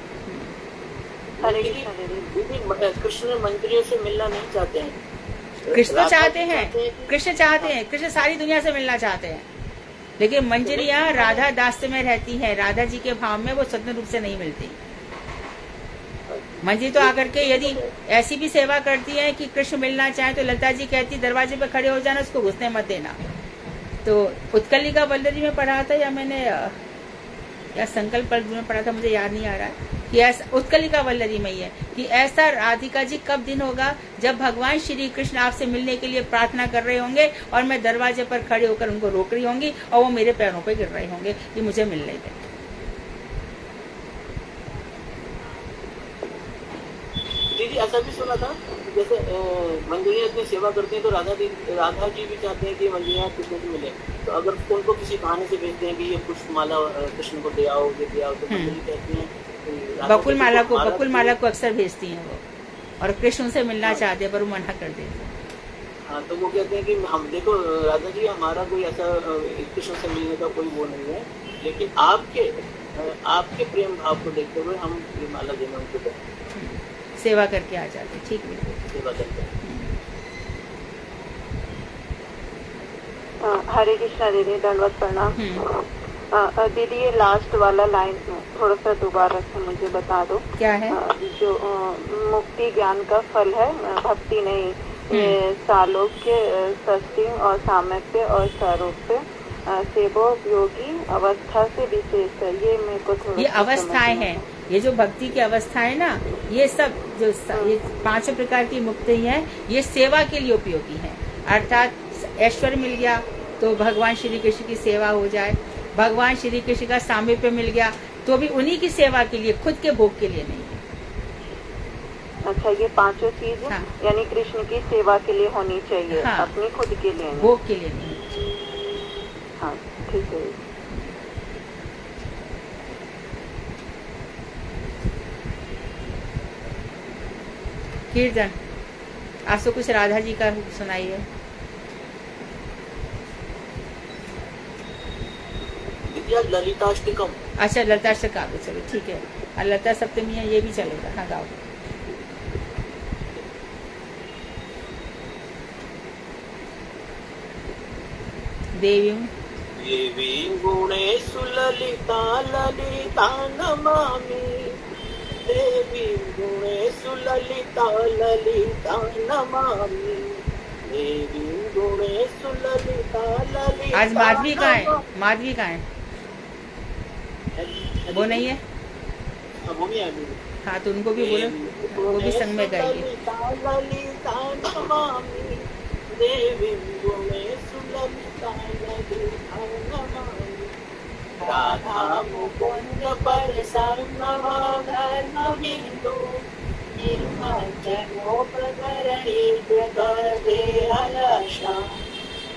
कृष्ण मंजरियों से मिलना नहीं चाहते हैं। कृष्ण चाहते हैं, कृष्ण सारी दुनिया से मिलना चाहते हैं, लेकिन मंजरियां राधा दास्य में रहती हैं, राधा जी के भाव में वो स्वतंत्र रूप से नहीं मिलती। मंजी तो आकर के यदि ऐसी भी सेवा करती है कि कृष्ण मिलना चाहे तो ललिता जी कहती दरवाजे पे खड़े हो जाना, उसको घुसने मत देना। तो उत्कलिका वल्लरी में पढ़ा था या मैंने या संकल्प पल्लवी में पढ़ा था, मुझे याद नहीं आ रहा है कि ऐसा उत्कलिका वल्लरी में ही है कि ऐसा राधिका जी कब दिन होगा जब भगवान श्री कृष्ण आपसे मिलने के लिए प्रार्थना कर रहे होंगे और मैं दरवाजे पर खड़े होकर उनको रोक रही होंगी और वो मेरे पैरों पर गिर रहे होंगे कि मुझे मिलने दें। दीदी ऐसा भी सुना था जैसे मंजरियाँ इतनी सेवा करते हैं तो राधा जी भी चाहते हैं कि मंजरियाँ कृष्ण को मिले, तो अगर उनको किसी बहाने से भेजते हैं कि ये पुष्पमाला कृष्ण को दे आओ, ये दे आओ, तो मंजरी कहती हैं बकुल माला को अक्सर भेजती हैं वो, और कृष्ण से मिलना चाहते हैं पर वो मना कर देते हैं। हाँ, तो वो कहते हैं कि हम देखो राधा जी हमारा कोई ऐसा कृष्ण से मिलने का कोई वो नहीं है, लेकिन आपके प्रेम भाव को देखते हुए हम ये माला देना उनको सेवा करके आ जाते। ठीक है, सेवा करते हैं। हरे कृष्णा दीदी, दंडवत प्रणाम। दीदी ये लास्ट वाला लाइन थोड़ा सा दोबारा से मुझे बता दो। क्या है? जो मुक्ति ज्ञान का फल है, भक्ति नहीं, ये सालोक्य, सस्ती और सामर्थ्य और स्वरूप सेवो योगी अवस्था से विशेष है। ये मेरे को थोड़ा, ये अवस्थाएं हैं, ये जो भक्ति की अवस्थाएं ना, ये सब जो ये 5 प्रकार की मुक्ति हैं, ये सेवा के लिए उपयोगी हैं। अर्थात ऐश्वर्य मिल गया तो भगवान श्री कृष्ण की सेवा हो जाए, भगवान श्री कृष्ण का सामीप्य मिल गया तो भी उन्हीं की सेवा के लिए, खुद के भोग के लिए नहीं है। अच्छा, ये 5 चीज हाँ। यानी कृष्ण की सेवा के लिए होनी चाहिए, हाँ। अपनी खुद के लिए नहीं। भोग के लिए नहीं। हाँ, ठीक है। कीर्तन आज तो कुछ राधा जी का सुनाइए। ललिताष्टकम। अच्छा, ललिताष्टकम, चलो ठीक है। और ललिता सप्तमी है, ये भी चलेगा। हाँ, गाओ। देवी गुणेषु ललिता ललिता नमामि, देवी गुणेषु ललिता ललिता नमामि, देवी गुणेषु ललिता ललिता। आज माधवी कहाँ है? माधवी कहाँ है? वो नहीं है? वो नहीं है। हाँ, तो उनको भी बोलो, वो भी संग में गाएगी। ललिता नमामि, देवी गुणेषु ललिता ललिता नमामि, राधा मुकुंद परसन्नवाधर्मबिन्दु, निर्मज्जनोपकरणीकृतदेहलक्षा,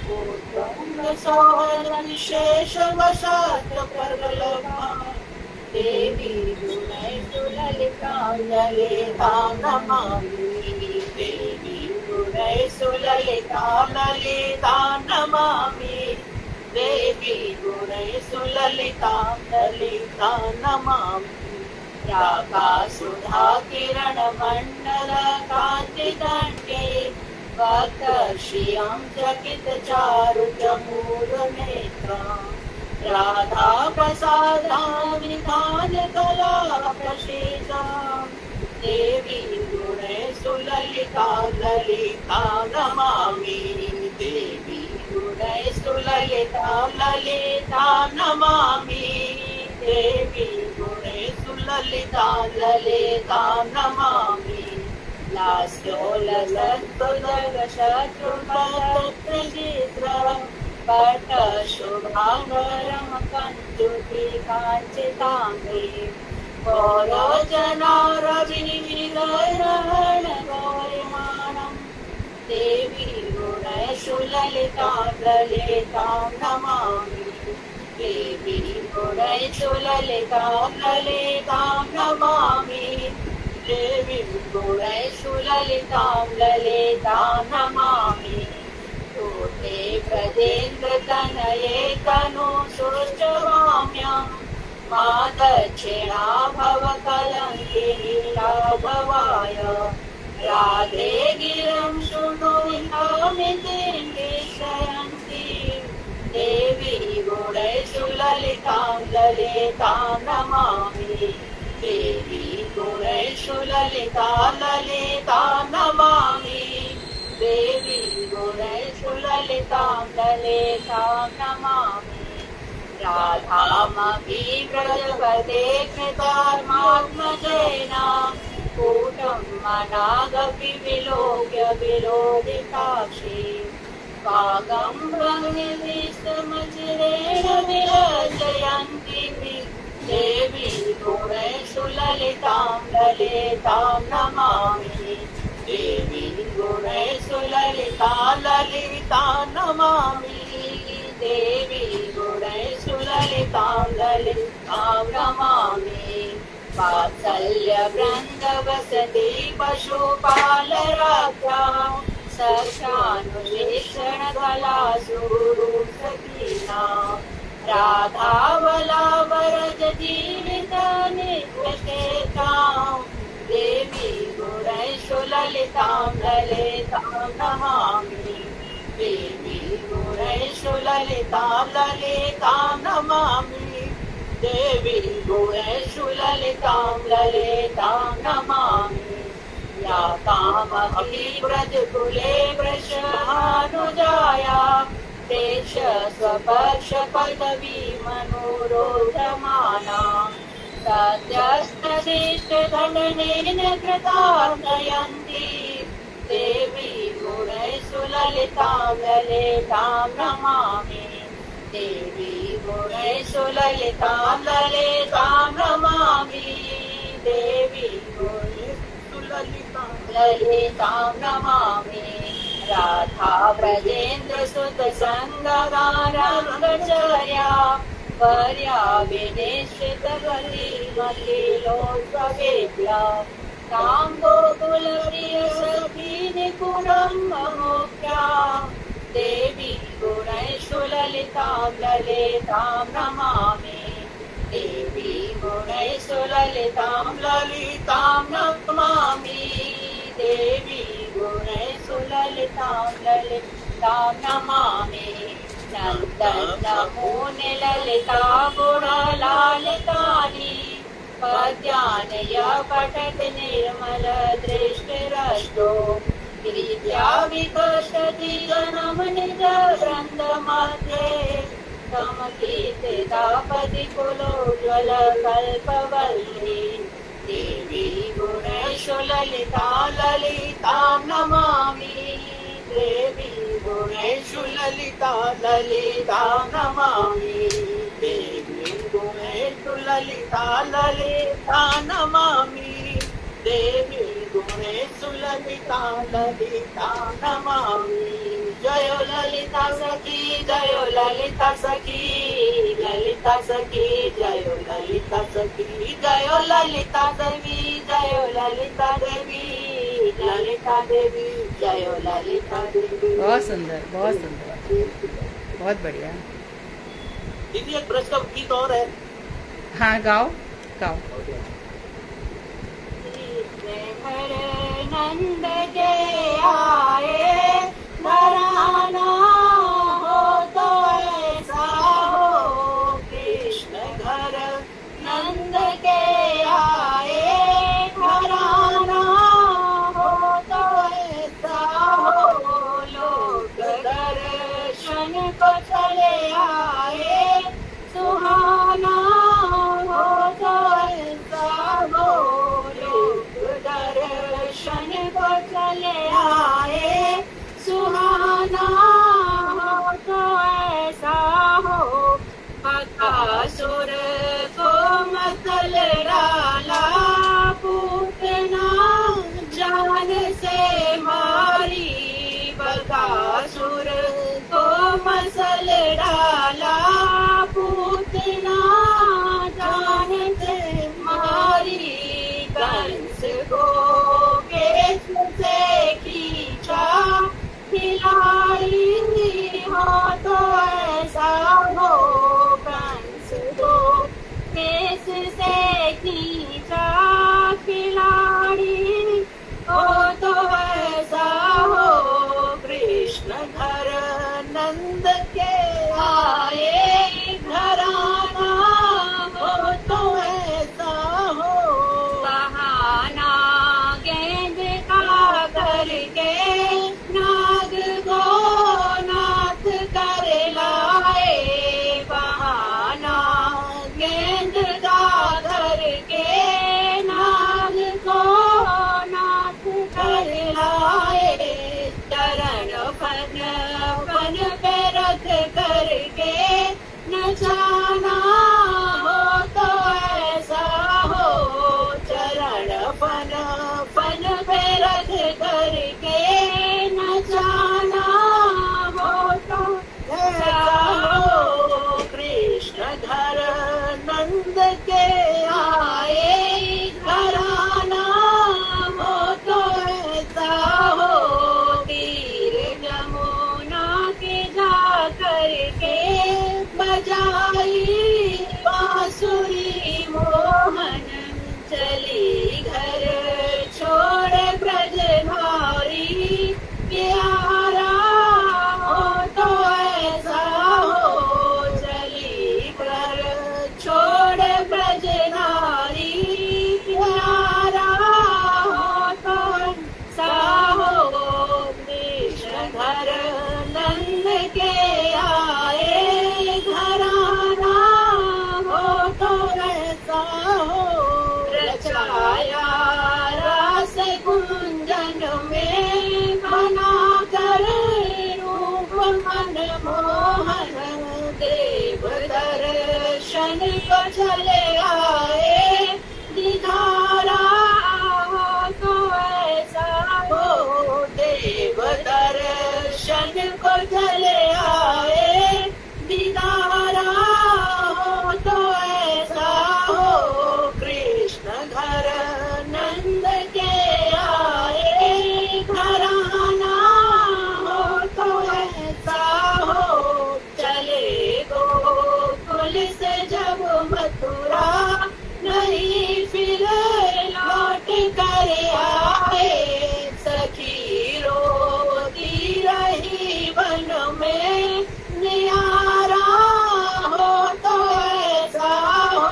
पूर्वंगसोहरनिशेषवशात्प्रगलभा, देवी गुणेषु ललितां ललितां नमामि, देवी गुणेषु ललितां ललितां नमामि, देवी गुणेषु ललितां ललितां नमामि, रागा सुधा किरण मंडल कांति दंडे, वक्तश्रियं चकित चारु चमूर नेत्रां, राधा प्रसादां विधान कला प्रशीतां, देवी गुणेषु ललितां ललितां नमामि, देवी गुणेषु ललितां ललितां नमामि, देवी गुणेषु ललितां ललितां नमामि, लास्योलसत्तुदर्शत्रुपतत्रिचित्र पट्टशुभांगरं कञ्चुकी काञ्चिताङ्गी, गौरजनारविनिलयन गौरिमाणं, देवी गुणेषु ललितां ललितां नमामि, देवी गुणेषु ललितां ललितां नमामि, देवी गुणेषु ललितां ललितां नमामि, तूते ब्रजेन्द्र तनये तनु सुष्ठवाम्यं, मा दक्षिणा भव कलङ्किनी लाभवाय, राधे गिरं शृणुयामि शयन्ति, देवी गुणेषु ललितां ललितां नमामि, देवी गुणेषु गुणेषु ललिता ललिता नमामि देवी गुणेषु ललितां ललितां नमामि राधामपि व्रजपते कृतात्मात्मजेन कूटं मनागपि विलोक्य विलोलिताक्षी भागं भङ्गिविष्टमचिरेण विरचयन्ति देवी गुणेषु ललितां ललितां नमामि देवी गुणेषु ललिता ललितां नमामि देवी गुणेषु ललितां ललितां नमामि वात्सल्य वृन्दवसति पशुपालराज्ञा सख्यानुवेक्षण कलासु सखीना राधावलावरज जीवित नित्यचेतां देवी गुणेषु ललितां ललितां नमामि देवी गुणेषु ललितां ललितां नमामि देवी गुणेषु ललितां ललितां नमामि या कामपि व्रजकुले वृषभानुजाया तेष स्वपक्ष पदवी मनोरोधमाना सत्यस्तदिष्टधनेन कृतार्थयन्ति देवी गुणेषु ललितां ललितां नमामि देवी गुणेषु ललितां ललितां नमामि देवी गुणेषु ललितां नमामि राधा व्रजेन्द्र सुत संगगारंगचर्या पर्या विनिश्चित गति मतिलोत्सवेभ्या तां गोकुल प्रिय सखी निपुणं ममोक्त्या देवी गुणेषु ललितां ललितां नमामि देवी गुणेषु ललितां ललितां नमामि देवी गुणेषु ललितां ललितां नमामि नन्दनमूनि ललिता गुणलालितानि पद्यानि य पठति निर्मल दृष्टिरष्टो प्रीत्या विकसति जनम निज वृन्दमध्ये कमकीर्तितापति कुलोज्ज्वल कल्पवल्ली देवी गुणेषु ललिता ललितां नमामि देवी गुणेषु ललिता ललितां नमामि देवी गुणेषु ललिता ललितां नमामि देवी गुणेषु ललिता ललितां नमामि जय ललिता सखी जय ललिता सखी ललिता सखी जय ललिता सखी जय ललिता देवी जय ललिता देवी ललिता देवी जय ललिता देवी। बहुत सुंदर बहुत बहुत बढ़िया। दीदी एक ब्रज का गीत और है। हाँ गाओ गाओ। हर नंद के आए घराना हो तो ऐसा हो कृष्ण घर नंद के आए घराना हो तो ऐसा हो लोग दर्शन को चले आए सुहाना हो तो ऐसा हो दर्शन को चले आए सुहाना हो तो ऐसा हो बकासुर को मतल डाला पूतना जान से मारी बकासुर को मसल डाला पूतना जान से मारी कंस को केस से खींचा खिलाड़ी हो तो ऐसा हो कंस को केस से खींचा खिलाड़ी हो तो ऐसा हो कृष्ण घर नंद के आए नचाना हो तो ऐसा हो, चरण फन फन पे रख करके नचाना हो तो ऐसा हो। कृष्ण घर नंद के आए घराना हो तो ऐसा हो, तीर जमुना के जा करके बजाई बांसुरी मोहन, चली घर छोड़ ब्रजधारी प्यारा हो तो ऐसा हो, चली घर छोड़ ब्रजधारी प्यारा हो तो ऐसा हो। कृष्ण घर नंद के आए घराना हो तो ऐसा हो, रचाया रास कुंजन में बना कर रूप मन मोहन, देव दर्शन को चले आए दिधारा हो तो ऐसा हो, देव दर्शन को चले आए दिदारा हो तो ऐसा हो। कृष्ण घर नंद के आए घराना हो तो ऐसा हो, चले गोकुल से जब मथुरा नहीं फिर लौट कर आए, सखी रोती रही वन में नियारा हो तो ऐसा हो,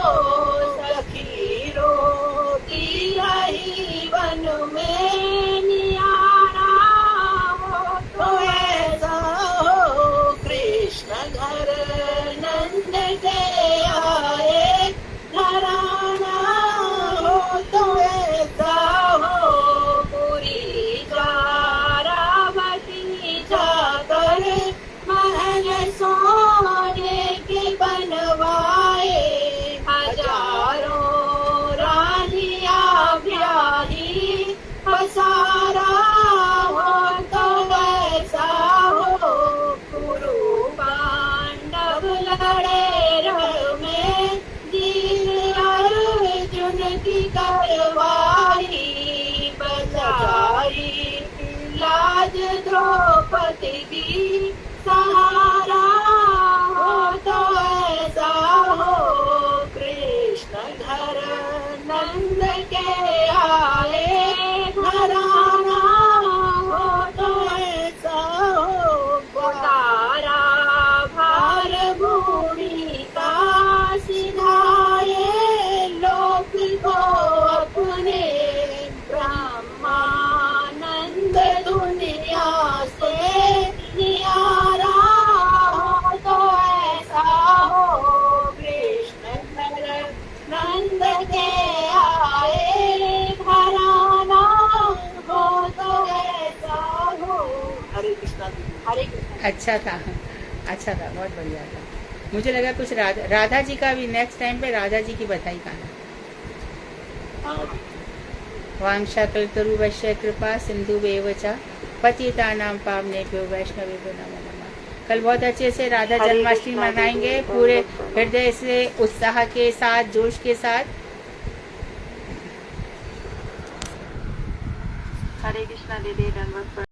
सखी रोती रही वन में नियारा हो तो ऐसा हो। कृष्ण घर नंद के आए घराना हो तो ऐसा हो, पूरी चारावती जाकर महल सोने के बनवाए, हजारों रानियां ब्याही पसारा हो तो ऐसा हो, कुरु पांडव लड़े रण में दीन अर्जुन की करवाई, बचाई लाज द्रौपदी की सहारा हो तो ऐसा हो। कृष्ण घर नंद के आए घराना हो तो ऐसा हो, उतारा भार भूमि का सिधाए लोक को अपने, ब्रह्मानंद दुनिया से नियारा हो तो ऐसा हो। कृष्ण घर नंद के आए घराना हो तो ऐसा हो। हरे कृष्णा जी। हरे कृष्ण। अच्छा था, अच्छा था, बहुत बढ़िया था। मुझे लगा कुछ राधा जी का भी नेक्स्ट टाइम पे राधा जी की बधाई गाना। वांछा कल्पतरु वैश्य कृपा सिंधु वेवचा पतितानां पावनेभ्यो वैष्णवेभ्यो नमो नमः। कल बहुत अच्छे से राधा जन्माष्टमी मनाएंगे, पूरे हृदय से उत्साह के साथ, जोश के साथ। हरे कृष्णा दीदी, धन्यवाद।